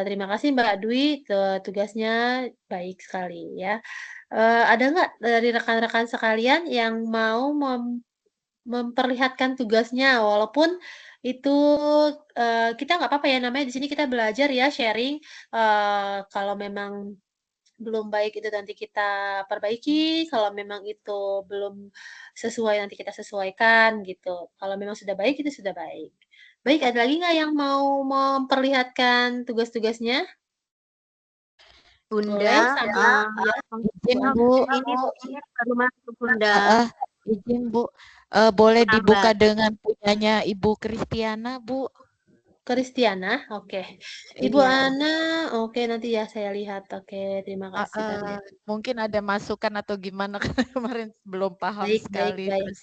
Speaker 1: terima kasih Mbak Dwi, tugasnya baik sekali ya. Ada nggak dari rekan-rekan sekalian yang mau memperlihatkan tugasnya, walaupun itu kita nggak apa-apa ya, namanya di sini kita belajar ya, sharing. Kalau memang belum baik itu nanti kita perbaiki, kalau memang itu belum sesuai nanti kita sesuaikan gitu. Kalau memang sudah baik itu sudah baik. Baik, ada lagi nggak yang mau memperlihatkan tugas-tugasnya? Boleh
Speaker 10: Bunda,
Speaker 1: sambil ya.
Speaker 7: Izin
Speaker 10: maaf,
Speaker 7: Bu.
Speaker 10: ini baru masuk Bunda.
Speaker 7: Izin Bu. Boleh dibuka
Speaker 10: Lambat.
Speaker 7: dengan punyanya Ibu Kristiana, Bu.
Speaker 1: Kristiana, oke. Ibu
Speaker 7: Iya.
Speaker 1: Ana, oke nanti ya saya lihat. Oke, terima kasih Tante.
Speaker 7: Mungkin ada masukan atau gimana karena kemarin belum paham
Speaker 1: Baik, baik,
Speaker 7: sekali
Speaker 1: baik.
Speaker 7: terus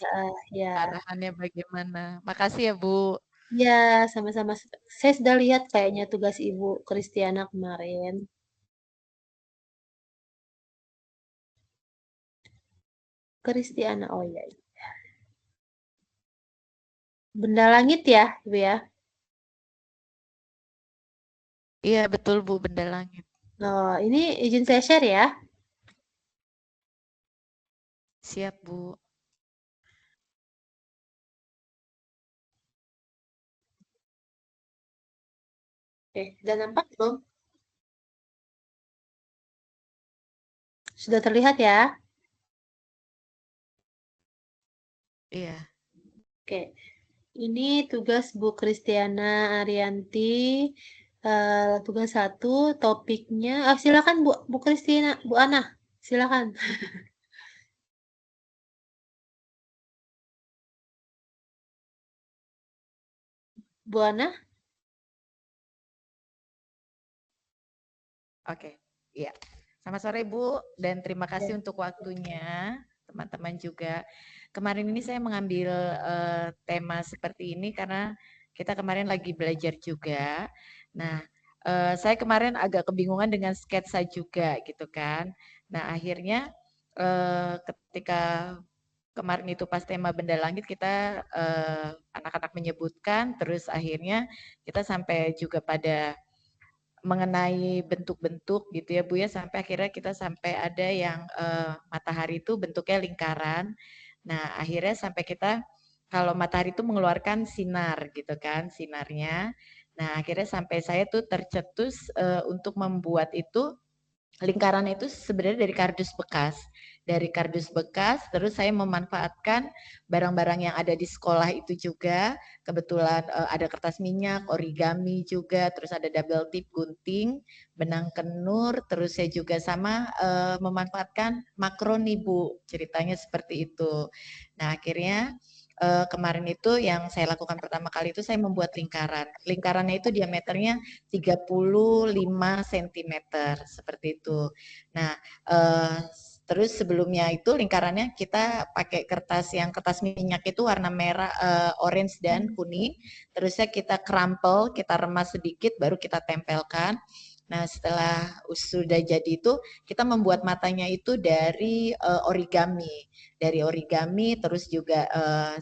Speaker 1: Ya.
Speaker 7: arahannya bagaimana. Makasih ya Bu.
Speaker 1: Ya, sama-sama. Saya sudah lihat kayaknya tugas Ibu Kristiana kemarin. Kristiana, oh iya. Benda langit ya, Ibu ya?
Speaker 7: Iya betul Bu, benda langit.
Speaker 1: Oh, ini izin saya share ya.
Speaker 7: Siap Bu.
Speaker 1: Oke, sudah nampak belum? Sudah terlihat ya?
Speaker 7: Iya.
Speaker 1: Oke, ini tugas Bu Kristiana Arianti. Tugas 1, topiknya. Silakan Bu Kristiana, Bu Ana, silakan. Bu Ana?
Speaker 7: Oke, iya. Selamat sore Bu, dan terima kasih untuk waktunya teman-teman juga. Kemarin ini saya mengambil tema seperti ini karena kita kemarin lagi belajar juga. Nah, saya kemarin agak kebingungan dengan sketsa juga gitu kan. Nah, akhirnya ketika kemarin itu pas tema benda langit kita anak-anak menyebutkan, terus akhirnya kita sampai juga pada mengenai bentuk-bentuk gitu ya Bu ya, sampai akhirnya kita sampai ada yang matahari itu bentuknya lingkaran. Nah akhirnya sampai kita kalau matahari itu mengeluarkan sinar gitu kan, sinarnya. Nah akhirnya sampai saya tuh tercetus untuk membuat itu lingkarannya itu sebenarnya dari kardus bekas. Dari kardus bekas, terus saya memanfaatkan barang-barang yang ada di sekolah itu juga. Kebetulan ada kertas minyak, origami juga, terus ada double tip gunting, benang kenur, terus saya juga sama memanfaatkan makroni Bu, ceritanya seperti itu. Nah akhirnya kemarin itu yang saya lakukan pertama kali itu saya membuat lingkaran. Lingkarannya itu diameternya 35 cm seperti itu. Nah, terus sebelumnya itu lingkarannya kita pakai kertas minyak itu warna merah, orange dan kuning. Terusnya kita crumple, kita remas sedikit baru kita tempelkan. Nah, setelah sudah jadi itu, kita membuat matanya itu dari origami. Dari origami, terus juga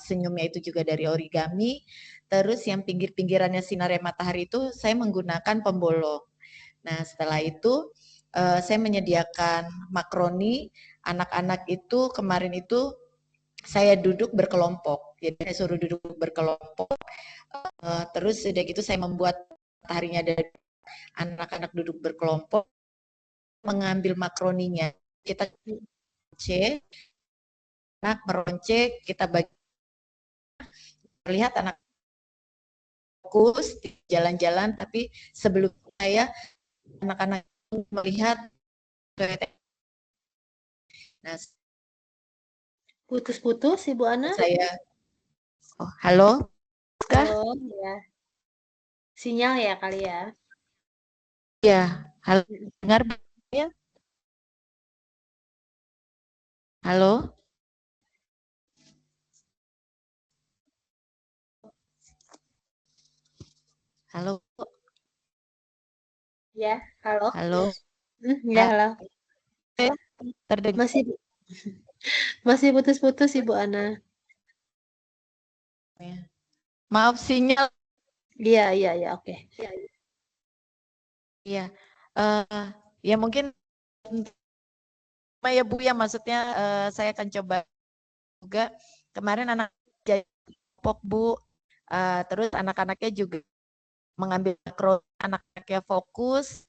Speaker 7: senyumnya itu juga dari origami. Terus yang pinggir-pinggirannya sinar matahari itu saya menggunakan pembolong. Nah, setelah itu saya menyediakan makroni. Anak-anak itu kemarin itu saya duduk berkelompok. Jadi saya suruh duduk berkelompok. Terus sudah gitu saya membuat mataharinya dari anak-anak duduk berkelompok mengambil makroninya. Kita C, anak meronce, kita bagi. Terlihat anak fokus jalan-jalan, tapi sebelum saya anak-anak melihat. Nah,
Speaker 1: putus-putus Ibu Ana?
Speaker 7: Saya, oh, halo?
Speaker 1: Halo, ya. Sinyal ya kali ya?
Speaker 7: Ya, halo, dengar ya? Halo? Halo?
Speaker 1: Ya, halo.
Speaker 7: Halo?
Speaker 1: Ya, halo.
Speaker 7: Terdengar.
Speaker 1: Masih putus-putus Ibu Ana.
Speaker 7: Maaf sinyal.
Speaker 1: Iya, oke.
Speaker 7: Iya, ya mungkin ya Bu ya, maksudnya saya akan coba juga. Kemarin anak jadi pop Bu, terus anak-anaknya juga mengambil makro, anak-anaknya fokus,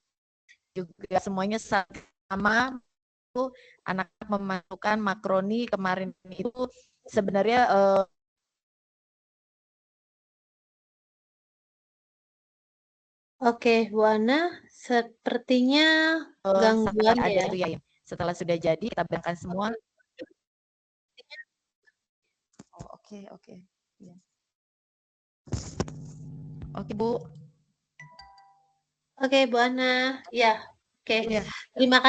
Speaker 7: juga semuanya pertama itu anak memasukkan makroni kemarin itu sebenarnya
Speaker 1: Oke, Bu Ana, sepertinya gangguan
Speaker 7: ada
Speaker 1: ya.
Speaker 7: itu ya. Setelah sudah jadi kita bayangkan semua. Oh, oke. Ya. Oke, Bu.
Speaker 1: Oke, Bu Ana. Ya, oke.
Speaker 7: Ya.
Speaker 1: Terima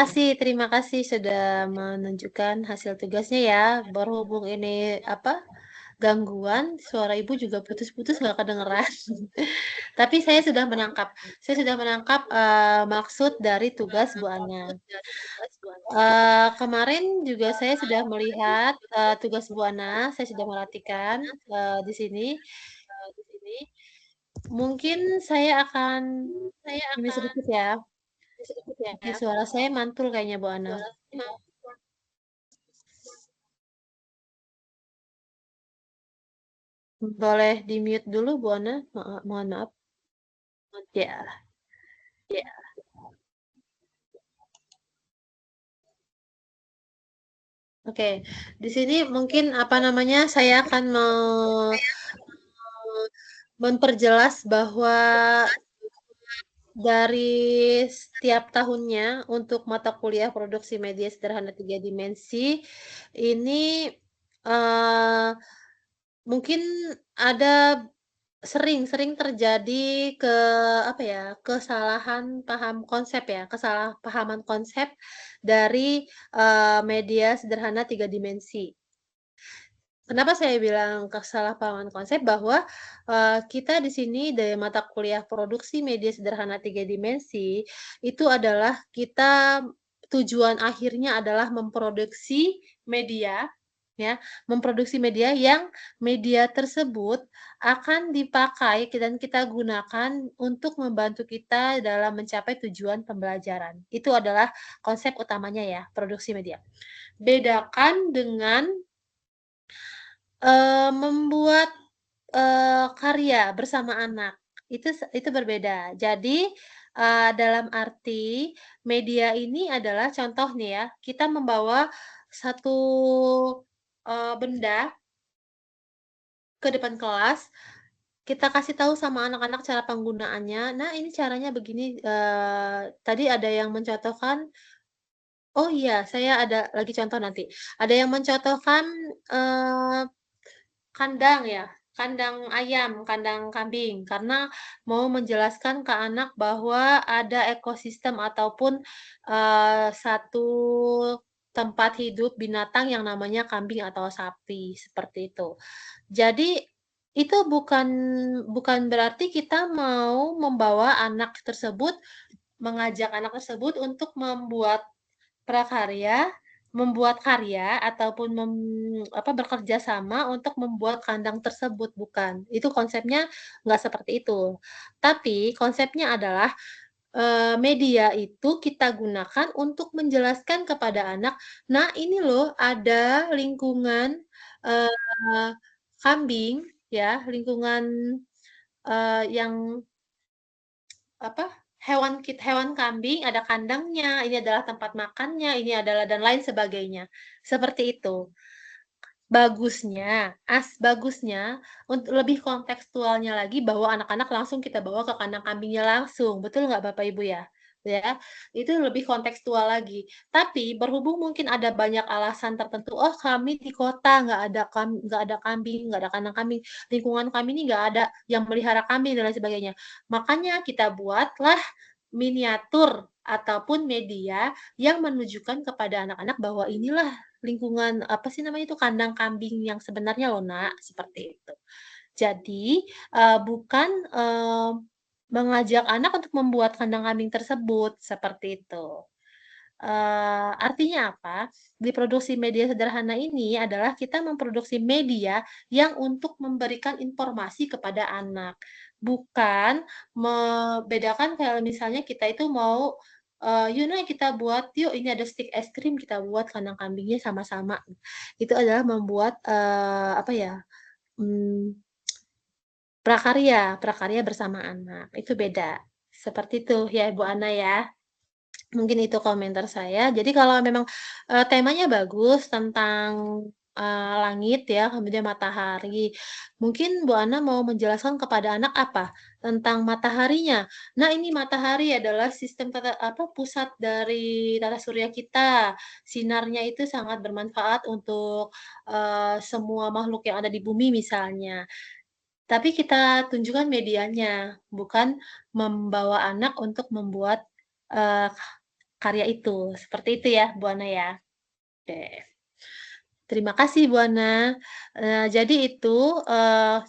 Speaker 1: kasih sudah menunjukkan hasil tugasnya ya. Berhubung ini gangguan, suara Ibu juga putus-putus nggak kedengeran. Tapi saya sudah menangkap. Maksud dari tugas Bu Ana. Kemarin juga saya sudah melihat tugas Bu Ana, saya sudah perhatikan di sini. Mungkin saya akan ini sedikit ya. Ini suara saya mantul kayaknya Bu Ana. Boleh di-mute dulu Bu Ana? Mohon maaf. Ya. Oke, di sini mungkin saya akan memperjelas bahwa dari setiap tahunnya untuk mata kuliah produksi media sederhana 3 dimensi ini mungkin ada sering terjadi kesalahan paham konsep ya, kesalahpahaman konsep dari media sederhana 3 dimensi. Kenapa saya bilang kesalahpahaman konsep? Bahwa kita di sini dari mata kuliah produksi media sederhana 3 dimensi itu adalah kita tujuan akhirnya adalah memproduksi media ya, yang media tersebut akan dipakai dan kita gunakan untuk membantu kita dalam mencapai tujuan pembelajaran. Itu adalah konsep utamanya ya, produksi media. Bedakan dengan membuat karya bersama anak, itu berbeda. Jadi dalam arti media ini adalah contoh nih ya, kita membawa satu benda ke depan kelas, kita kasih tahu sama anak-anak cara penggunaannya. Nah, ini caranya begini. Tadi ada yang mencontohkan. Oh iya, saya ada lagi contoh nanti. Ada yang mencontohkan kandang ya, kandang ayam, kandang kambing, karena mau menjelaskan ke anak bahwa ada ekosistem ataupun satu tempat hidup binatang yang namanya kambing atau sapi, seperti itu. Jadi itu bukan berarti kita mau mengajak anak tersebut untuk membuat prakarya, membuat karya ataupun bekerja sama untuk membuat kandang tersebut, bukan. Itu konsepnya nggak seperti itu. Tapi konsepnya adalah media itu kita gunakan untuk menjelaskan kepada anak, nah ini loh ada lingkungan kambing ya, lingkungan yang hewan kambing ada kandangnya, ini adalah tempat makannya, ini adalah dan lain sebagainya. Seperti itu. Bagusnya untuk lebih kontekstualnya lagi bahwa anak-anak langsung kita bawa ke kandang kambingnya langsung. Betul nggak Bapak Ibu ya? Ya, itu lebih kontekstual lagi. Tapi berhubung mungkin ada banyak alasan tertentu, oh kami di kota nggak ada kambing, nggak ada kandang kambing, lingkungan kami ini nggak ada yang melihara kambing dan lain sebagainya. Makanya kita buatlah miniatur ataupun media yang menunjukkan kepada anak-anak bahwa inilah lingkungan kandang kambing yang sebenarnya loh Nak, seperti itu. Jadi bukan mengajak anak untuk membuat kandang kambing tersebut, seperti itu. Artinya apa? Di produksi media sederhana ini adalah kita memproduksi media yang untuk memberikan informasi kepada anak. Bukan membedakan kalau misalnya kita itu mau kita buat yuk ini ada stik es krim, kita buat kandang kambingnya sama-sama. Itu adalah membuat prakarya bersama anak. Itu beda. Seperti itu ya Ibu Ana ya. Mungkin itu komentar saya. Jadi kalau memang, temanya bagus tentang, langit ya, kemudian matahari, mungkin Bu Ana mau menjelaskan kepada anak apa? Tentang mataharinya. Nah, ini matahari adalah sistem pusat dari tata surya kita. Sinarnya itu sangat bermanfaat untuk, semua makhluk yang ada di bumi misalnya. Tapi kita tunjukkan medianya, bukan membawa anak untuk membuat, eee karya itu, seperti itu ya, Bu Ana ya? Oke. Terima kasih Bu Ana. Jadi itu,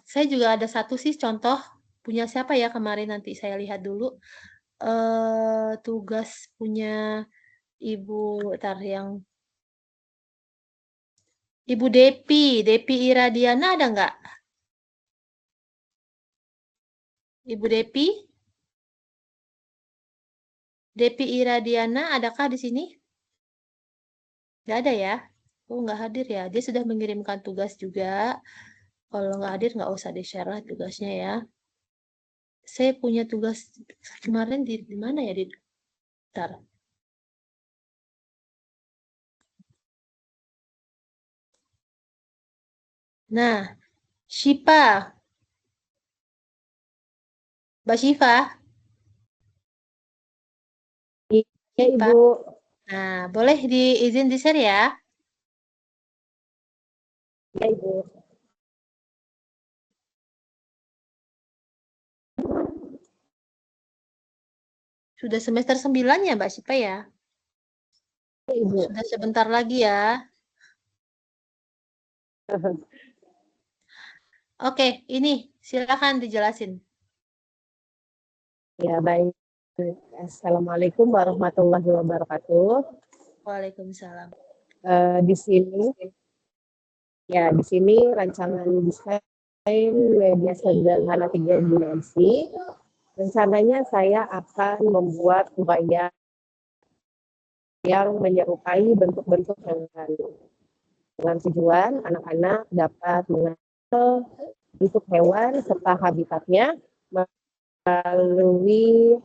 Speaker 1: saya juga ada satu sih contoh, punya siapa ya kemarin nanti saya lihat dulu, tugas punya Ibu entar yang Ibu Depi Iradiana ada nggak? Ibu Depi? Depi Iradiana adakah di sini? Nggak ada ya? Oh, nggak hadir ya? Dia sudah mengirimkan tugas juga. Kalau nggak hadir nggak usah di-share lah tugasnya ya. Saya punya tugas kemarin di mana ya? Bentar. Nah, Syifa. Mbak Syifa?
Speaker 10: Iya,
Speaker 1: Syifa.
Speaker 10: Ibu.
Speaker 1: Nah, boleh izin di-share ya?
Speaker 10: Iya, Ibu.
Speaker 1: Sudah semester 9 ya, Mbak Syifa ya?
Speaker 10: Ibu.
Speaker 1: Sudah sebentar lagi ya. Oke, ini silakan dijelasin.
Speaker 10: Ya, baik. Assalamualaikum warahmatullahi wabarakatuh.
Speaker 1: Waalaikumsalam.
Speaker 10: Di sini rancangan desain media sederhana 3 dimensi. Rencananya saya akan membuat wayang yang menyerupai bentuk-bentuk hewan. Dengan tujuan anak-anak dapat mengenal bentuk hewan serta habitatnya melalui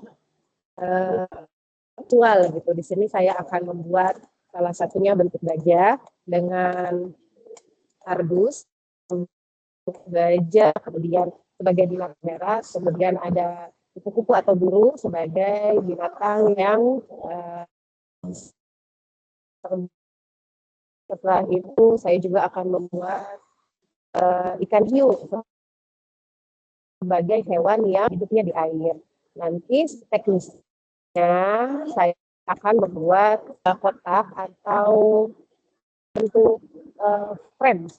Speaker 10: virtual gitu. Di sini saya akan membuat salah satunya bentuk gajah dengan kardus, gajah, kemudian sebagai binatang merah, kemudian ada kupu-kupu atau burung sebagai binatang yang setelah itu saya juga akan membuat ikan hiu sebagai hewan yang hidupnya di air. Nanti teknisnya saya akan membuat kotak atau bentuk frame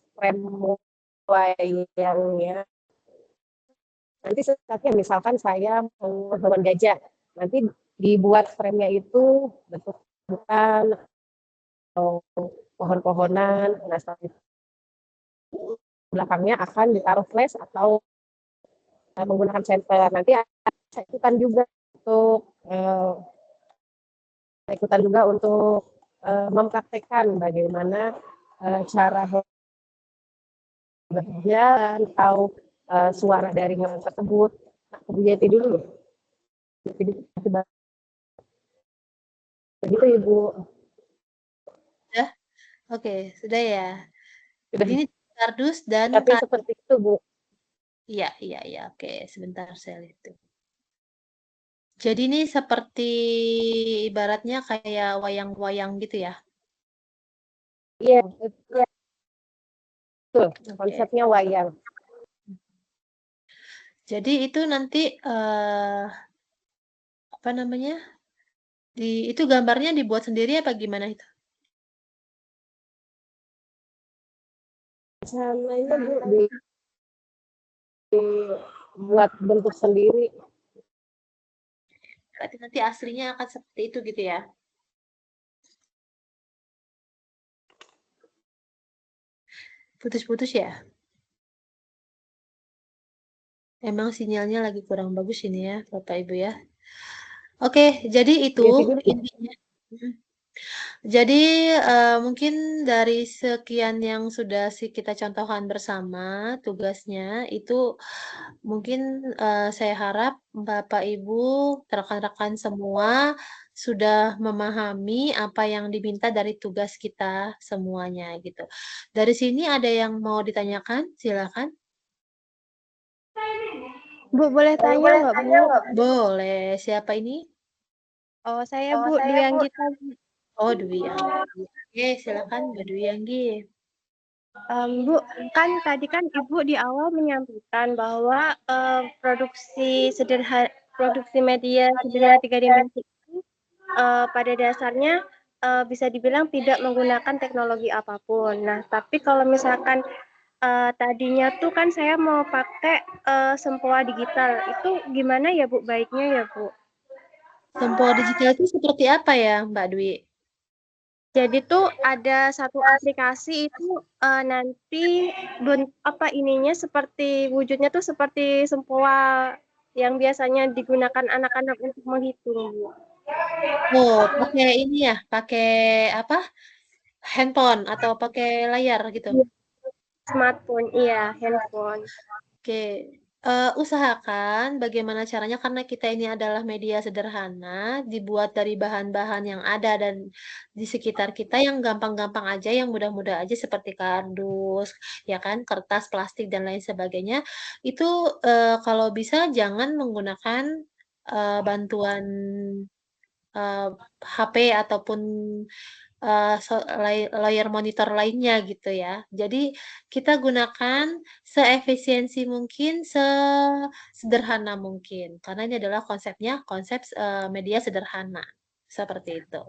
Speaker 10: wayangnya. Nanti saatnya misalkan saya mau hewan gajah, nanti dibuat frame-nya itu bentuk bukan atau pohon-pohonan. Nah, belakangnya akan ditaruh flash atau menggunakan senter. Nanti saya ikutan juga untuk mempraktekkan bagaimana cara berjalan atau suara dari hewan tersebut. Nah, kemudian itu dulu. Begitu, Ibu.
Speaker 1: Sudah? Oke, sudah ya. Jadi ini kardus dan
Speaker 10: tapi seperti itu, Bu.
Speaker 1: Iya. Oke, sebentar saya lihat tuh. Jadi ini seperti ibaratnya kayak wayang-wayang gitu ya?
Speaker 10: Iya, betul. Konsepnya wayang.
Speaker 1: Jadi itu nanti apa namanya? Itu gambarnya dibuat sendiri apa gimana itu?
Speaker 10: Sananya Bu dibuat bentuk sendiri.
Speaker 1: Berarti nanti aslinya akan seperti itu gitu ya? Putus-putus ya? Emang sinyalnya lagi kurang bagus ini ya, Bapak Ibu ya. Oke, jadi itu intinya. Jadi, mungkin dari sekian yang sudah kita contohkan bersama tugasnya, itu mungkin, saya harap Bapak, Ibu, rekan-rekan semua sudah memahami apa yang diminta dari tugas kita semuanya, gitu. Dari sini ada yang mau ditanyakan? Silakan.
Speaker 16: Bu, boleh tanya nggak, Bu?
Speaker 1: Boleh. Siapa ini?
Speaker 16: Oh, saya Bu, Dwi Anggita, Bu.
Speaker 1: Oh, Dwi Anggi. Oke, silakan Mbak Dwi Anggi.
Speaker 16: Bu, kan tadi kan Ibu di awal menyampaikan bahwa produksi media sederhana 3 dimensi itu pada dasarnya bisa dibilang tidak menggunakan teknologi apapun. Nah, tapi kalau misalkan tadinya tuh kan saya mau pakai sempoa digital, itu gimana ya Bu baiknya ya Bu?
Speaker 1: Sempoa digital itu seperti apa ya, Mbak Dwi?
Speaker 16: Jadi tuh ada satu aplikasi itu nanti ininya seperti wujudnya tuh seperti sempoa yang biasanya digunakan anak-anak untuk menghitung, Bu.
Speaker 1: Oh, pakai ini ya, pakai apa? Handphone atau pakai layar gitu?
Speaker 16: Smartphone, iya, handphone.
Speaker 1: Oke, usahakan bagaimana caranya karena kita ini adalah media sederhana, dibuat dari bahan-bahan yang ada dan di sekitar kita yang gampang-gampang aja, yang mudah-mudah aja seperti kardus, ya kan, kertas, plastik, dan lain sebagainya. Itu, kalau bisa jangan menggunakan, bantuan, HP ataupun, layar monitor lainnya gitu ya. Jadi kita gunakan seefisiensi mungkin, sesederhana mungkin, karena ini adalah konsepnya konsep, media sederhana, seperti itu.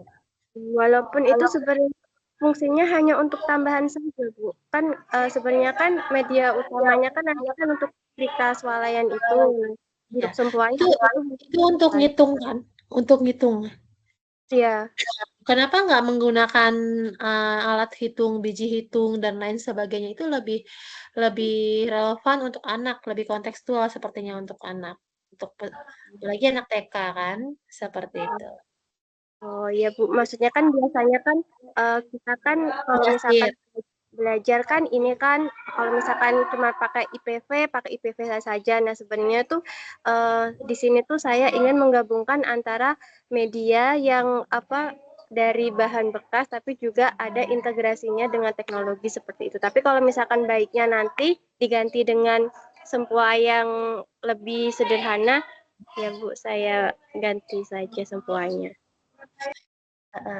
Speaker 16: Walaupun itu sebenarnya fungsinya hanya untuk tambahan saja, Bu. Kan sebenarnya kan media utamanya kan nanti kan untuk ketika swalayan itu,
Speaker 1: Ya,
Speaker 16: untuk sempoanya
Speaker 1: itu untuk ngitung kan, untuk ngitung.
Speaker 16: Iya.
Speaker 1: Kenapa nggak menggunakan, alat hitung, biji hitung, dan lain sebagainya, itu lebih lebih relevan untuk anak, lebih kontekstual sepertinya untuk anak, untuk apalagi anak TK kan, seperti itu.
Speaker 16: Oh iya Bu, maksudnya kan biasanya kan kita kan kalau misalkan belajar kan ini kan kalau misalkan cuma pakai IPV saja. Nah sebenarnya tuh di sini tuh saya ingin menggabungkan antara media yang dari bahan bekas tapi juga ada integrasinya dengan teknologi seperti itu. Tapi kalau misalkan baiknya nanti diganti dengan sempoa yang lebih sederhana, ya Bu saya ganti saja sempoanya.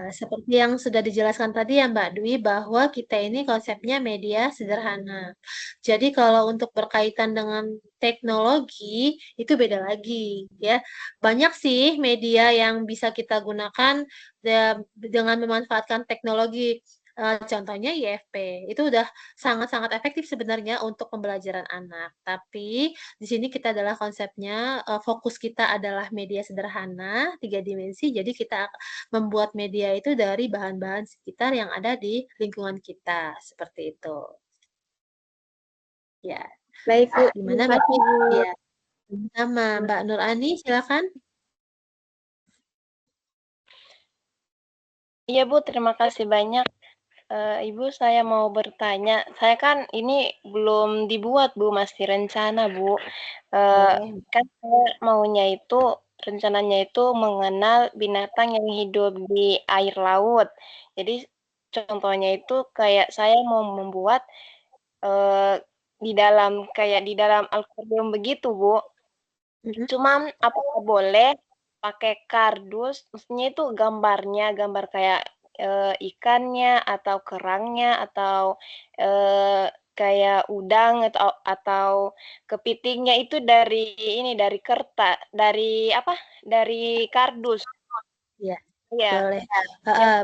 Speaker 1: Seperti yang sudah dijelaskan tadi ya Mbak Dwi, bahwa kita ini konsepnya media sederhana. Jadi kalau untuk berkaitan dengan teknologi, itu beda lagi ya. Banyak sih media yang bisa kita gunakan dengan memanfaatkan teknologi. Contohnya IFP, itu udah sangat-sangat efektif sebenarnya untuk pembelajaran anak. Tapi di sini kita adalah konsepnya, fokus kita adalah media sederhana, 3 dimensi, jadi kita membuat media itu dari bahan-bahan sekitar yang ada di lingkungan kita, seperti itu. Ya.
Speaker 16: Baik, Bu.
Speaker 1: Gimana Mbak? Ya. Sama Mbak Nur Ani, silakan.
Speaker 15: Iya Bu, terima kasih banyak. Ibu, saya mau bertanya. Saya kan ini belum dibuat Bu, masih rencana Bu. Kan saya maunya itu, rencananya itu mengenal binatang yang hidup di air laut. Jadi contohnya itu kayak saya mau membuat di dalam akuarium begitu Bu. Cuman apakah boleh pakai kardus? Maksudnya itu gambar kayak ikannya atau kerangnya atau kayak udang atau kepitingnya itu dari kertas, dari kardus.
Speaker 1: Iya.
Speaker 15: Iya.
Speaker 1: Boleh.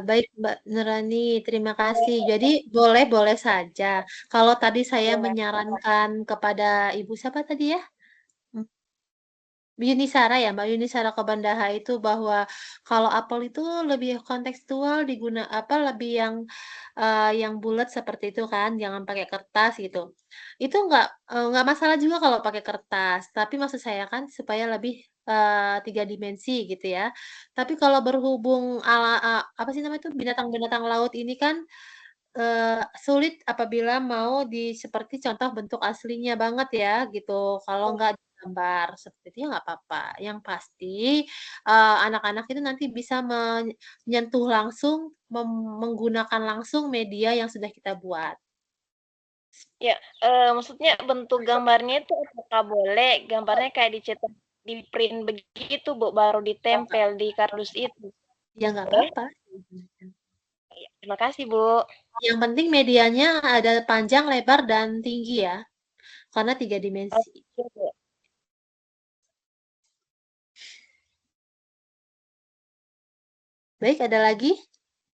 Speaker 1: Baik Mbak Nurani, terima kasih. Jadi boleh-boleh saja. Kalau tadi saya menyarankan kepada Ibu siapa tadi ya? Yunisara ya, Mbak Yunisara Kobandaha itu bahwa kalau apel itu lebih kontekstual lebih yang bulat seperti itu kan, jangan pakai kertas gitu. Itu nggak masalah juga kalau pakai kertas, tapi maksud saya kan supaya lebih 3 dimensi gitu ya. Tapi kalau berhubung apa sih namanya itu, binatang-binatang laut ini kan, sulit apabila mau seperti contoh bentuk aslinya banget ya gitu, kalau nggak digambar seperti itu ya nggak apa-apa. Yang pasti, anak-anak itu nanti bisa menyentuh langsung, menggunakan langsung media yang sudah kita buat.
Speaker 15: Ya, maksudnya bentuk gambarnya itu apakah boleh gambarnya kayak dicetak, di-print begitu, Bu, baru ditempel di kardus itu?
Speaker 1: Ya nggak
Speaker 15: Boleh?
Speaker 1: apa-apa.
Speaker 15: Iya, terima kasih, Bu.
Speaker 1: Yang penting medianya ada panjang, lebar, dan tinggi ya, karena 3 dimensi.
Speaker 15: Oke, Bu.
Speaker 1: Baik, ada lagi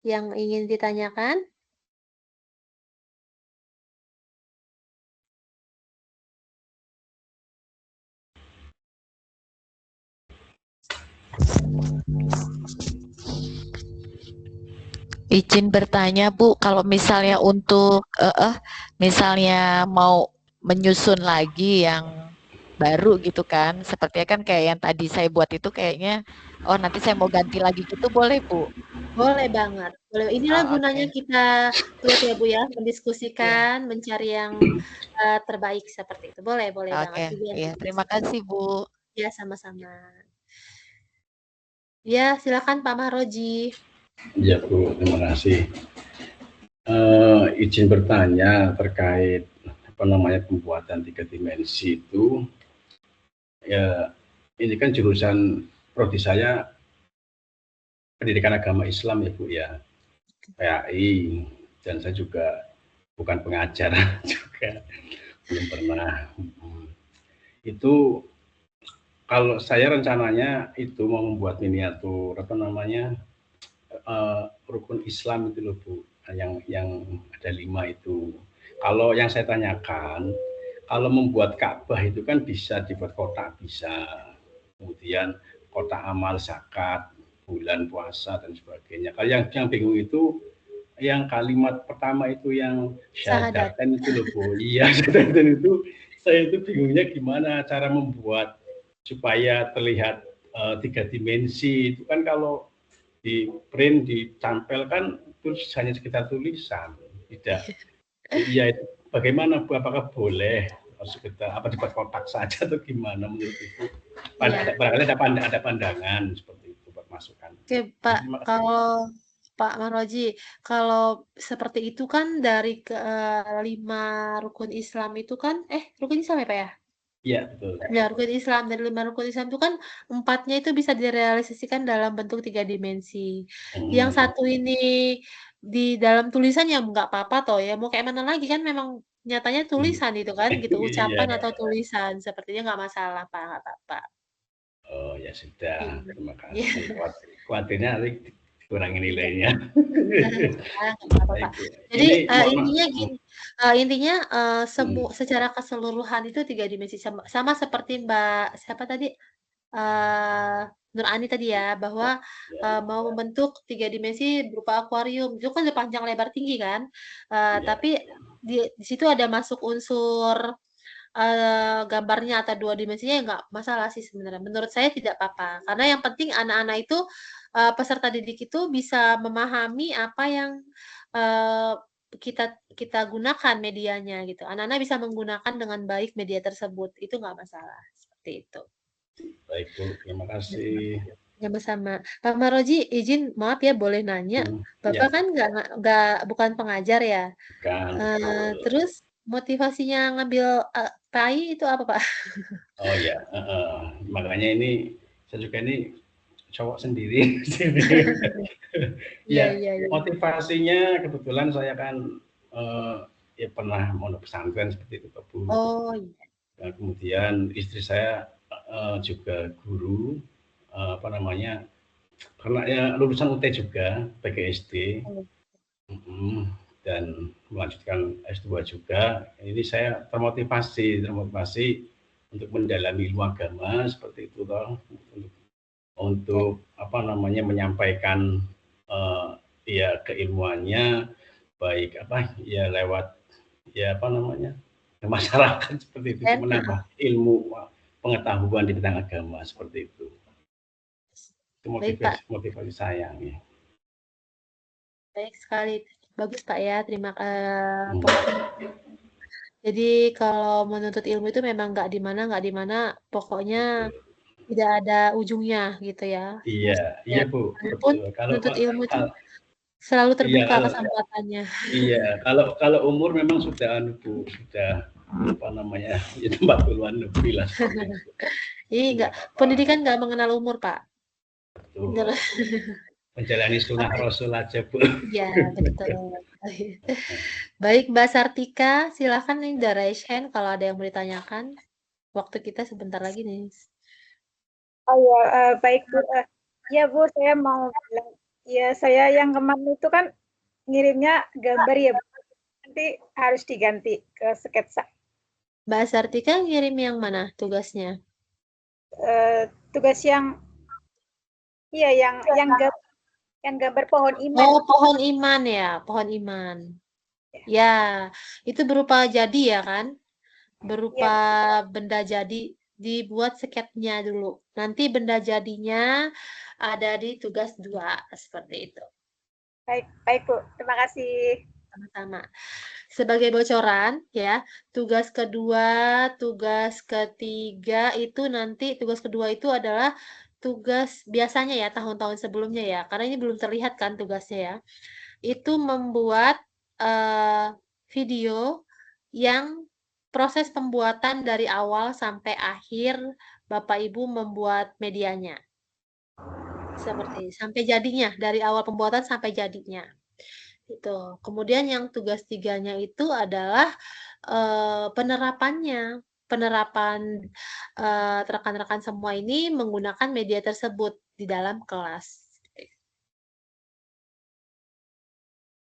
Speaker 1: yang ingin ditanyakan?
Speaker 7: Izin bertanya Bu, kalau misalnya untuk misalnya mau menyusun lagi yang baru gitu kan, sepertinya kan kayak yang tadi saya buat itu kayaknya, oh nanti saya mau ganti lagi gitu boleh Bu?
Speaker 1: Boleh banget, boleh. Inilah
Speaker 7: Oh,
Speaker 1: gunanya
Speaker 7: oke.
Speaker 1: kita tweet ya Bu ya,
Speaker 7: Iya.
Speaker 1: mendiskusikan, mencari yang terbaik seperti itu. Boleh banget.
Speaker 7: Oke, iya terima kasih Bu.
Speaker 1: Ya, sama-sama. Ya, silakan Pak Mahroji.
Speaker 2: Iya Bu, terima kasih. Izin bertanya terkait apa namanya pembuatan 3 dimensi itu, ya ini kan jurusan prodi saya pendidikan agama Islam ya Bu ya, PAI, dan saya juga bukan pengajar juga, belum pernah. Itu kalau saya rencananya itu mau membuat miniatur apa namanya rukun Islam itu loh Bu, yang ada 5 itu. Kalau yang saya tanyakan, kalau membuat Ka'bah itu kan bisa dibuat kotak, bisa. Kemudian kotak amal zakat, bulan puasa dan sebagainya. Kalau yang bingung itu yang kalimat pertama itu yang syahadatain itu loh Bu. Iya, syahadatain itu saya itu bingungnya gimana cara membuat supaya terlihat 3 dimensi. Itu kan kalau di print, ditampil kan terus hanya sekitar tulisan, tidak. Iya, itu bagaimana Bu? Apakah boleh sekitar apa dibuat kotak saja atau gimana menurut Ibu? Barangkali ada pandangan seperti itu buat masukan.
Speaker 1: Oke Pak, kalau Pak Mahroji, kalau seperti itu kan dari 5 rukun Islam itu kan, rukun Islam ya Pak ya?
Speaker 2: Iya betul.
Speaker 1: Ya, rukun Islam, dari 5 rukun Islam itu kan 4-nya itu bisa direalisasikan dalam bentuk 3 dimensi. Yang satu ini di dalam tulisan ya nggak apa-apa toh ya, mau kayak mana lagi kan memang nyatanya tulisan itu kan gitu, ucapan
Speaker 2: Iya.
Speaker 1: atau tulisan, sepertinya nggak masalah Pak, nggak apa-apa.
Speaker 2: Oh ya sudah, terima
Speaker 1: Iya.
Speaker 2: kasih. Khawatirnya nanti kurangin nilainya.
Speaker 1: Apa-apa. Jadi intinya secara keseluruhan itu 3 dimensi sama seperti Mbak siapa tadi, Nur Ani tadi ya, bahwa mau membentuk 3 dimensi berupa akuarium, itu kan udah panjang lebar tinggi kan, tapi di situ ada masuk unsur, gambarnya atau 2 dimensinya ya nggak masalah sih sebenarnya. Menurut saya tidak apa-apa, karena yang penting anak-anak itu, peserta didik itu bisa memahami apa yang, kita gunakan medianya gitu. Anak-anak bisa menggunakan dengan baik media tersebut, itu nggak masalah, seperti itu.
Speaker 2: Baik Bu, terima kasih.
Speaker 1: Sama-sama. Pak Mahroji, izin maaf ya boleh nanya, Bapak
Speaker 2: ya.
Speaker 1: kan bukan pengajar ya?
Speaker 2: Bukan, betul.
Speaker 1: Terus motivasinya ngambil, PAI itu apa Pak?
Speaker 2: Oh ya, makanya ini saya juga ini cowok sendiri.
Speaker 1: Iya.
Speaker 2: Motivasinya kebetulan saya kan ya pernah mondok pesantren seperti itu Bu.
Speaker 1: Oh iya.
Speaker 2: Nah, kemudian istri saya juga guru, apa namanya, karena ya lulusan UT juga, PGSD, dan melanjutkan S2 juga. Ini saya termotivasi untuk mendalami ilmu agama seperti itu toh, untuk apa namanya menyampaikan ya keilmuannya baik apa ya lewat ya apa namanya ke masyarakat seperti itu, menambah ilmu pengetahuan di bidang agama seperti itu. Itu
Speaker 1: Baik, Pak.
Speaker 2: motivasi saya. Ya.
Speaker 1: Baik sekali. Bagus, Pak ya. Terima kasih. Jadi kalau menuntut ilmu itu memang nggak di mana, pokoknya tidak ada ujungnya gitu ya.
Speaker 2: Iya,
Speaker 1: Ya,
Speaker 2: Bu.
Speaker 1: walaupun
Speaker 2: Betul. Kalau
Speaker 1: menuntut ilmu itu selalu terbuka
Speaker 2: kalau
Speaker 1: kesempatannya.
Speaker 2: iya, kalau umur memang sudah Bu, sudah apa namanya? Ya 40-an lebih lah.
Speaker 1: Iya, enggak. Pendidikan nggak mengenal umur, Pak.
Speaker 2: Betul. Menjalani sunnah Rasul aja, Bu.
Speaker 1: Iya, betul. Baik, Mbak Sartika, silakan nih the raise hand kalau ada yang mau ditanyakan. Waktu kita sebentar lagi nih.
Speaker 4: Oh ya, baik Bu. Ya Bu, saya mau bilang, ya saya yang kemarin itu kan ngirimnya gambar ya Bu. Nanti harus diganti ke sketsa.
Speaker 1: Mbak Sartika ngirim yang mana tugasnya?
Speaker 4: Tugas yang, iya yang gambar pohon iman.
Speaker 1: Oh, pohon iman ya, pohon iman. Ya, itu berupa jadi ya kan? Berupa benda jadi, dibuat sketnya dulu. Nanti benda jadinya ada di tugas 2, seperti itu.
Speaker 4: Baik Bu, terima kasih.
Speaker 1: Sama-sama. Sebagai bocoran ya, tugas kedua, tugas ketiga itu nanti tugas kedua itu adalah tugas biasanya ya tahun-tahun sebelumnya ya, karena ini belum terlihat kan tugasnya ya. Itu membuat video yang proses pembuatan dari awal sampai akhir Bapak Ibu membuat medianya. Seperti sampai jadinya, dari awal pembuatan sampai jadinya. Itu. Kemudian yang tugas 3-nya itu adalah penerapannya. Penerapan rekan-rekan semua ini menggunakan media tersebut di dalam kelas.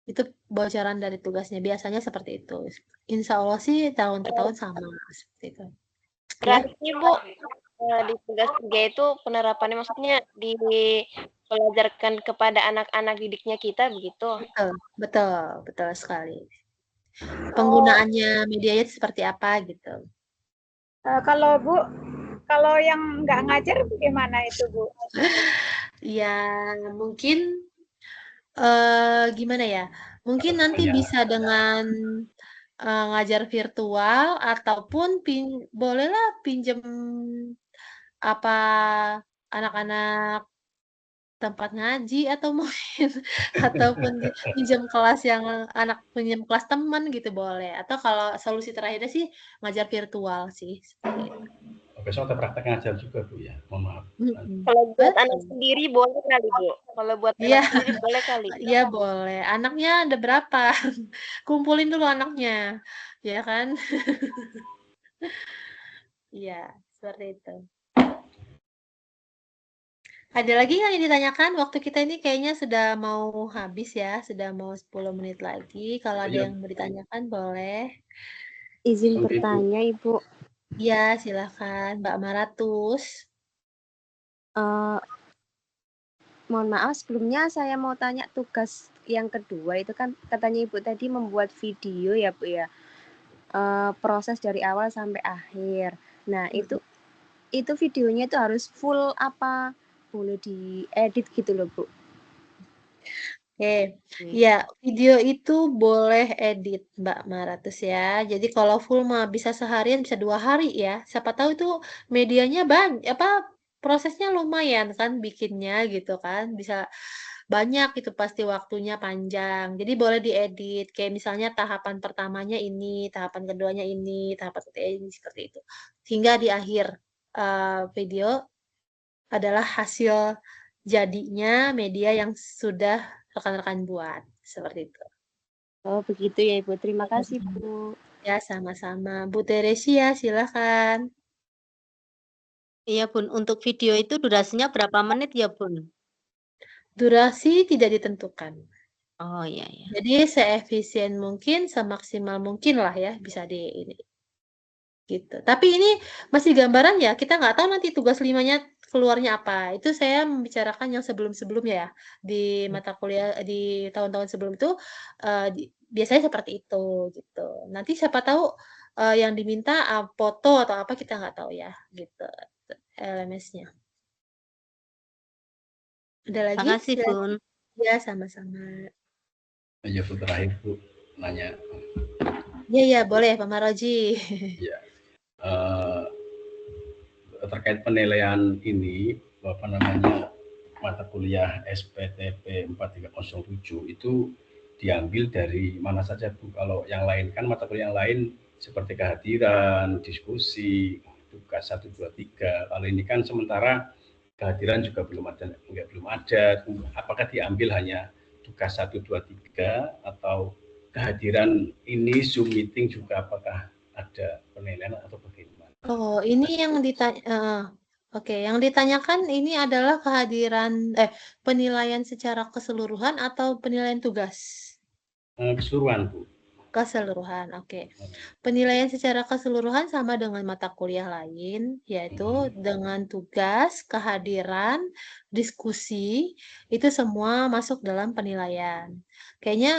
Speaker 1: Itu bocoran dari tugasnya. Biasanya seperti itu. Insya Allah sih tahun ke tahun sama seperti itu.
Speaker 15: Berarti Bu, di tugas 3 itu penerapannya maksudnya dipelajarkan kepada anak-anak didiknya kita begitu?
Speaker 1: Betul sekali. Penggunaannya medianya seperti apa gitu.
Speaker 4: Kalau Bu, kalau yang nggak ngajar bagaimana itu Bu?
Speaker 1: Ya mungkin gimana ya? Mungkin nanti bisa dengan ngajar virtual ataupun bolehlah pinjem apa anak-anak tempat ngaji atau mungkin ataupun pinjam kelas yang pinjam kelas teman gitu boleh. Atau kalau solusi terakhirnya sih ngajar virtual sih seperti itu.
Speaker 2: Besok ada praktek ngajar juga Bu ya. Mohon maaf.
Speaker 15: Kalau buat anak sendiri boleh kali Bu. Kalau buat anak sendiri boleh kali.
Speaker 1: Iya boleh. Anaknya ada berapa? Kumpulin dulu anaknya, ya kan? Iya, seperti itu. Ada lagi yang ditanyakan? Waktu kita ini kayaknya sudah mau habis ya, sudah mau 10 menit lagi. Kalau ada yang mau ditanyakan boleh.
Speaker 16: Izin bertanya Ibu.
Speaker 1: Ya, silakan Mbak Maratus.
Speaker 16: Mohon maaf sebelumnya saya mau tanya tugas yang kedua itu kan katanya Ibu tadi membuat video ya Bu ya. Proses dari awal sampai akhir. Nah, itu videonya itu harus full apa boleh diedit gitu loh, Bu?
Speaker 1: Oke, ya video itu boleh edit Mbak Maratus ya. Jadi kalau full mah bisa seharian, bisa 2 hari ya. Siapa tahu itu medianya prosesnya lumayan kan bikinnya gitu kan. Bisa banyak itu pasti waktunya panjang. Jadi boleh diedit. Kayak misalnya tahapan pertamanya ini, tahapan keduanya ini, tahapan ketiga ini seperti itu. Hingga di akhir video adalah hasil jadinya media yang sudah rekan-rekan buat, seperti itu.
Speaker 16: Oh, begitu ya Ibu. Terima kasih, Bu.
Speaker 1: Ya, sama-sama. Bu Teresia, silakan.
Speaker 17: Iya, Bun. Untuk video itu durasinya berapa menit ya, Bun?
Speaker 1: Durasi tidak ditentukan.
Speaker 17: Oh, iya.
Speaker 1: Jadi seefisien mungkin, semaksimal mungkin lah ya, bisa ini. Gitu. Tapi ini masih gambaran ya, kita nggak tahu nanti tugas 5-nya keluarnya apa. Itu saya membicarakan yang sebelum-sebelumnya ya, di mata kuliah di tahun-tahun sebelum itu biasanya seperti itu gitu. Nanti siapa tahu yang diminta foto atau apa kita nggak tahu ya, gitu LMS-nya. Ada lagi?
Speaker 17: Makasih, Bun.
Speaker 1: Ya, sama-sama.
Speaker 2: Ya, Bu, terakhir Bu nanya.
Speaker 1: Iya, boleh Pak Maroji.
Speaker 2: Ya, terkait penilaian ini, apa namanya, mata kuliah SPTP 4307 itu diambil dari mana saja Bu? Kalau yang lain kan mata kuliah yang lain seperti kehadiran, diskusi, tugas 1, 2, 3. Kalau ini kan sementara kehadiran juga belum ada. Apakah diambil hanya tugas 1, 2, 3 atau kehadiran ini Zoom meeting juga apakah ada penilaian atau bagaimana?
Speaker 1: Oh, ini yang ditanya. Oke, yang ditanyakan ini adalah kehadiran penilaian secara keseluruhan atau penilaian tugas?
Speaker 2: Keseluruhan, Bu.
Speaker 1: Keseluruhan, oke. Penilaian secara keseluruhan sama dengan mata kuliah lain, yaitu dengan tugas, kehadiran, diskusi, itu semua masuk dalam penilaian. Kayaknya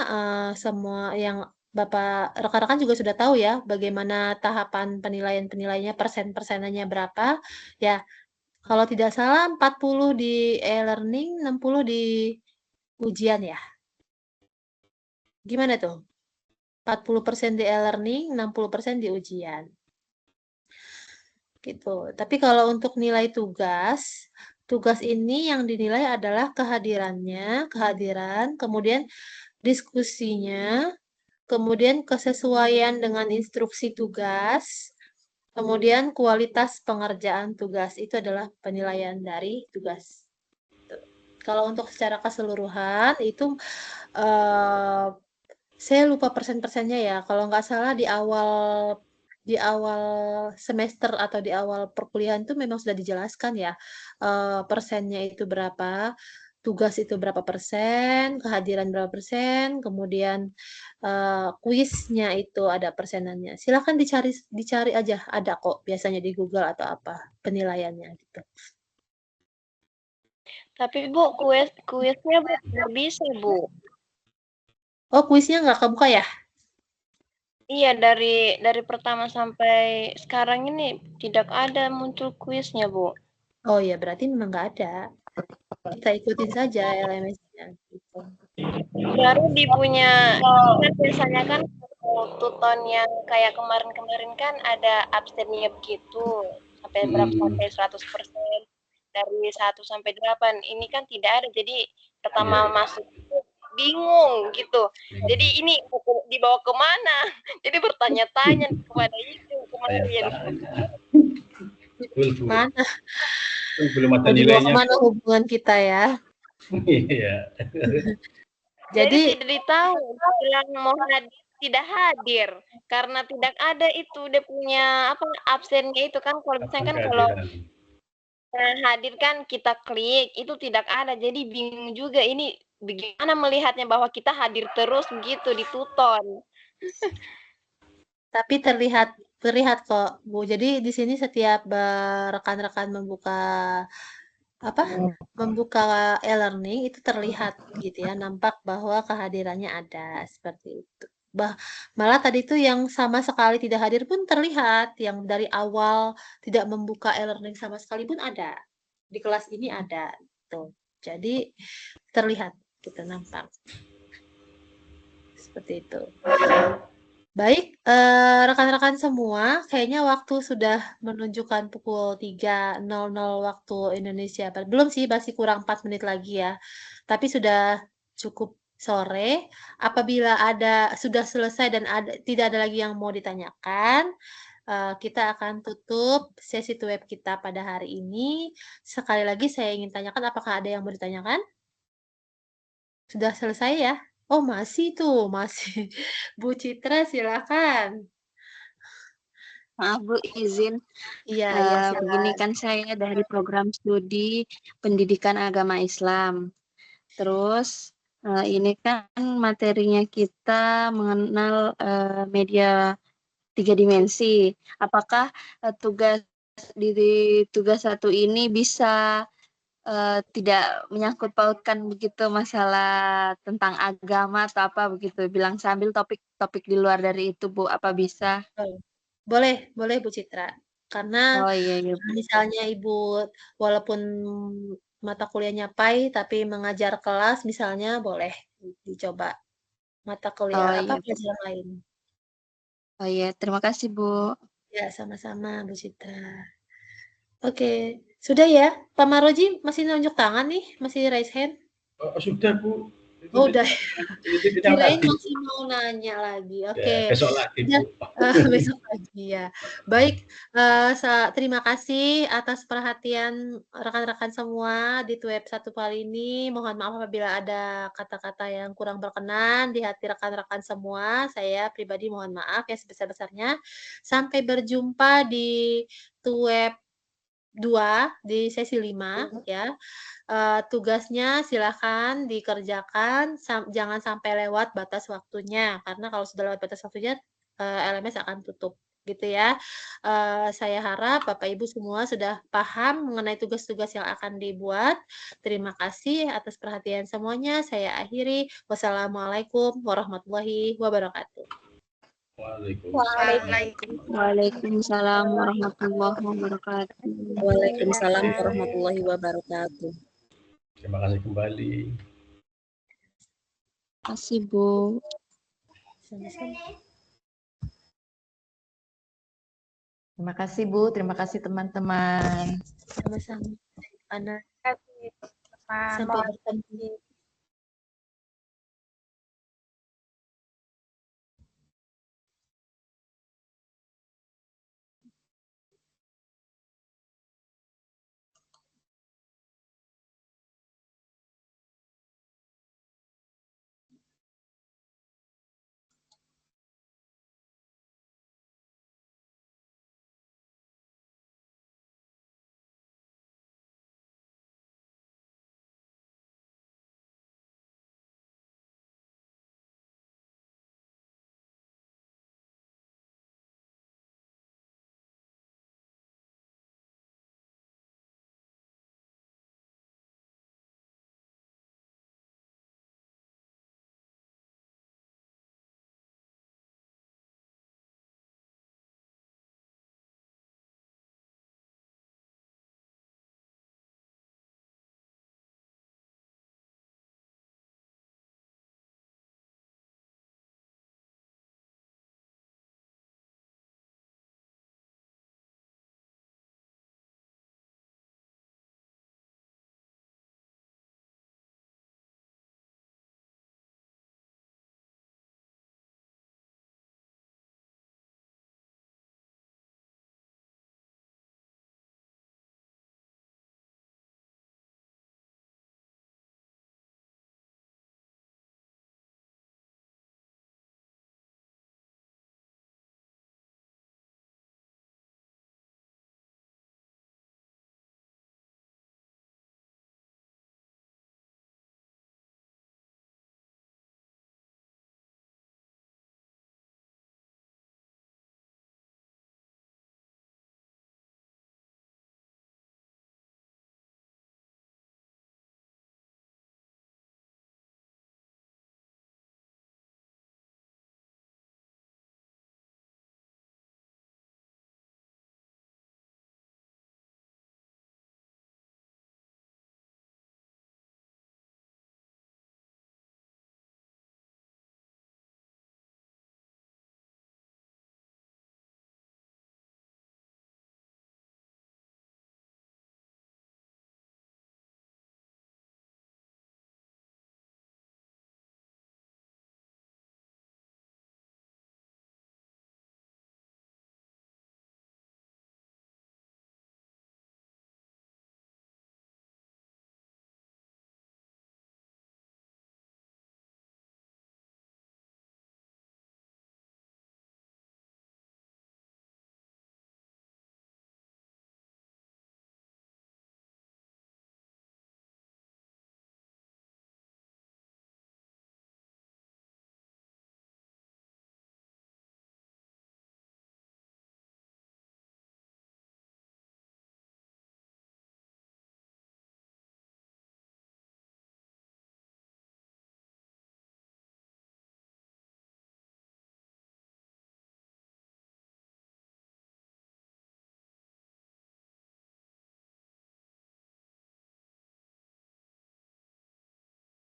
Speaker 1: semua yang Bapak rekan-rekan juga sudah tahu ya, bagaimana tahapan penilaiannya, persen-persenannya berapa. Ya, kalau tidak salah 40 di e-learning, 60 di ujian ya. Gimana tuh? 40% di e-learning, 60% di ujian. Gitu. Tapi kalau untuk nilai tugas ini yang dinilai adalah kehadiran, kemudian diskusinya, kemudian kesesuaian dengan instruksi tugas, kemudian kualitas pengerjaan tugas. Itu adalah penilaian dari tugas. Kalau untuk secara keseluruhan itu saya lupa persen-persennya ya. Kalau nggak salah di awal semester atau di awal perkuliahan itu memang sudah dijelaskan ya, persennya itu berapa, tugas itu berapa persen, kehadiran berapa persen, kemudian kuisnya itu ada persenannya. Silakan dicari aja, ada kok biasanya di Google atau apa penilaiannya gitu.
Speaker 15: Tapi Bu, kuisnya Bu nggak bisa Bu.
Speaker 1: Oh, kuisnya nggak kebuka ya?
Speaker 15: Iya, dari pertama sampai sekarang ini tidak ada muncul kuisnya, Bu.
Speaker 1: Oh ya, berarti memang nggak ada. Kita ikutin saja LMS-nya. Gitu.
Speaker 15: Baru di punya, kan biasanya kan tuton yang kayak kemarin-kemarin kan ada absennya begitu, sampai berapa, sampai 100%, dari 1 sampai 8. Ini kan tidak ada, jadi pertama masuk itu bingung gitu. Jadi ini dibawa kemana? Jadi bertanya-tanya kepada itu, kemana dia
Speaker 1: mana?
Speaker 2: Belum ada nilainya.
Speaker 1: Mana hubungan kita ya?
Speaker 2: Iya.
Speaker 15: Jadi tidak tahu, bilang mau hadir tidak hadir karena tidak ada itu dia punya apa absennya itu kan. Kalau misalnya kan kalau hadir kan kita klik itu tidak ada, jadi bingung juga ini bagaimana melihatnya bahwa kita hadir terus begitu di tuton.
Speaker 1: Tapi terlihat kok Bu. Jadi di sini setiap rekan-rekan membuka e-learning itu terlihat gitu ya, nampak bahwa kehadirannya ada seperti itu. Malah tadi itu yang sama sekali tidak hadir pun terlihat, yang dari awal tidak membuka e-learning sama sekali pun ada. Di kelas ini ada tuh. Jadi terlihat gitu, nampak. Seperti itu. Baik, rekan-rekan semua, kayaknya waktu sudah menunjukkan pukul 3.00 waktu Indonesia. Belum sih, masih kurang 4 menit lagi ya. Tapi sudah cukup sore. Apabila sudah selesai dan tidak ada lagi yang mau ditanyakan, kita akan tutup sesi web kita pada hari ini. Sekali lagi saya ingin tanyakan, apakah ada yang mau ditanyakan? Sudah selesai ya? Oh, masih tuh, masih. Bu Citra, silakan.
Speaker 3: Maaf Bu, izin.
Speaker 1: Iya,
Speaker 3: begini kan saya dari program studi pendidikan agama Islam. Terus ini kan materinya kita mengenal media 3 dimensi. Apakah tugas 1 ini bisa tidak menyangkut pautkan begitu masalah tentang agama atau apa begitu, bilang sambil topik-topik di luar dari itu Bu, apa bisa?
Speaker 1: Boleh Bu Citra. Karena
Speaker 3: Oh iya iya.
Speaker 1: misalnya Ibu walaupun mata kuliahnya PAI tapi mengajar kelas misalnya boleh dicoba mata
Speaker 3: Oh
Speaker 1: kuliah
Speaker 3: iya.
Speaker 1: pelajaran lain.
Speaker 3: Oh iya, terima kasih Bu.
Speaker 1: Ya, sama-sama Bu Citra. Oke, sudah ya? Pak Maroji masih nunjuk tangan nih, masih raise hand.
Speaker 2: Sudah Bu.
Speaker 1: Oh, udah.
Speaker 2: Itu yang
Speaker 1: Kirain
Speaker 2: tadi.
Speaker 1: masih mau nanya lagi.
Speaker 2: Ya,
Speaker 1: Oke.
Speaker 2: besok lagi
Speaker 1: Sudah,
Speaker 2: Bu.
Speaker 1: besok lagi ya. Baik, terima kasih atas perhatian rekan-rekan semua di Web 1 kali ini. Mohon maaf apabila ada kata-kata yang kurang berkenan di hati rekan-rekan semua. Saya pribadi mohon maaf yang sebesar-besarnya. Sampai berjumpa di Web 2 di sesi 5 ya. Tugasnya silakan dikerjakan, jangan sampai lewat batas waktunya, karena kalau sudah lewat batas waktunya, LMS akan tutup, gitu ya. Saya harap Bapak Ibu semua sudah paham mengenai tugas-tugas yang akan dibuat. Terima kasih atas perhatian semuanya. Saya akhiri. Wassalamualaikum warahmatullahi wabarakatuh.
Speaker 3: Waalaikumsalam warahmatullahi wabarakatuh.
Speaker 18: Waalaikumsalam warahmatullahi wabarakatuh.
Speaker 2: Terima kasih kembali.
Speaker 3: Terima kasih Bu.
Speaker 7: Terima kasih Bu, terima kasih teman-teman.
Speaker 1: Sama-sama. Ana.
Speaker 4: Terima kasih.
Speaker 1: Sampai bertemu.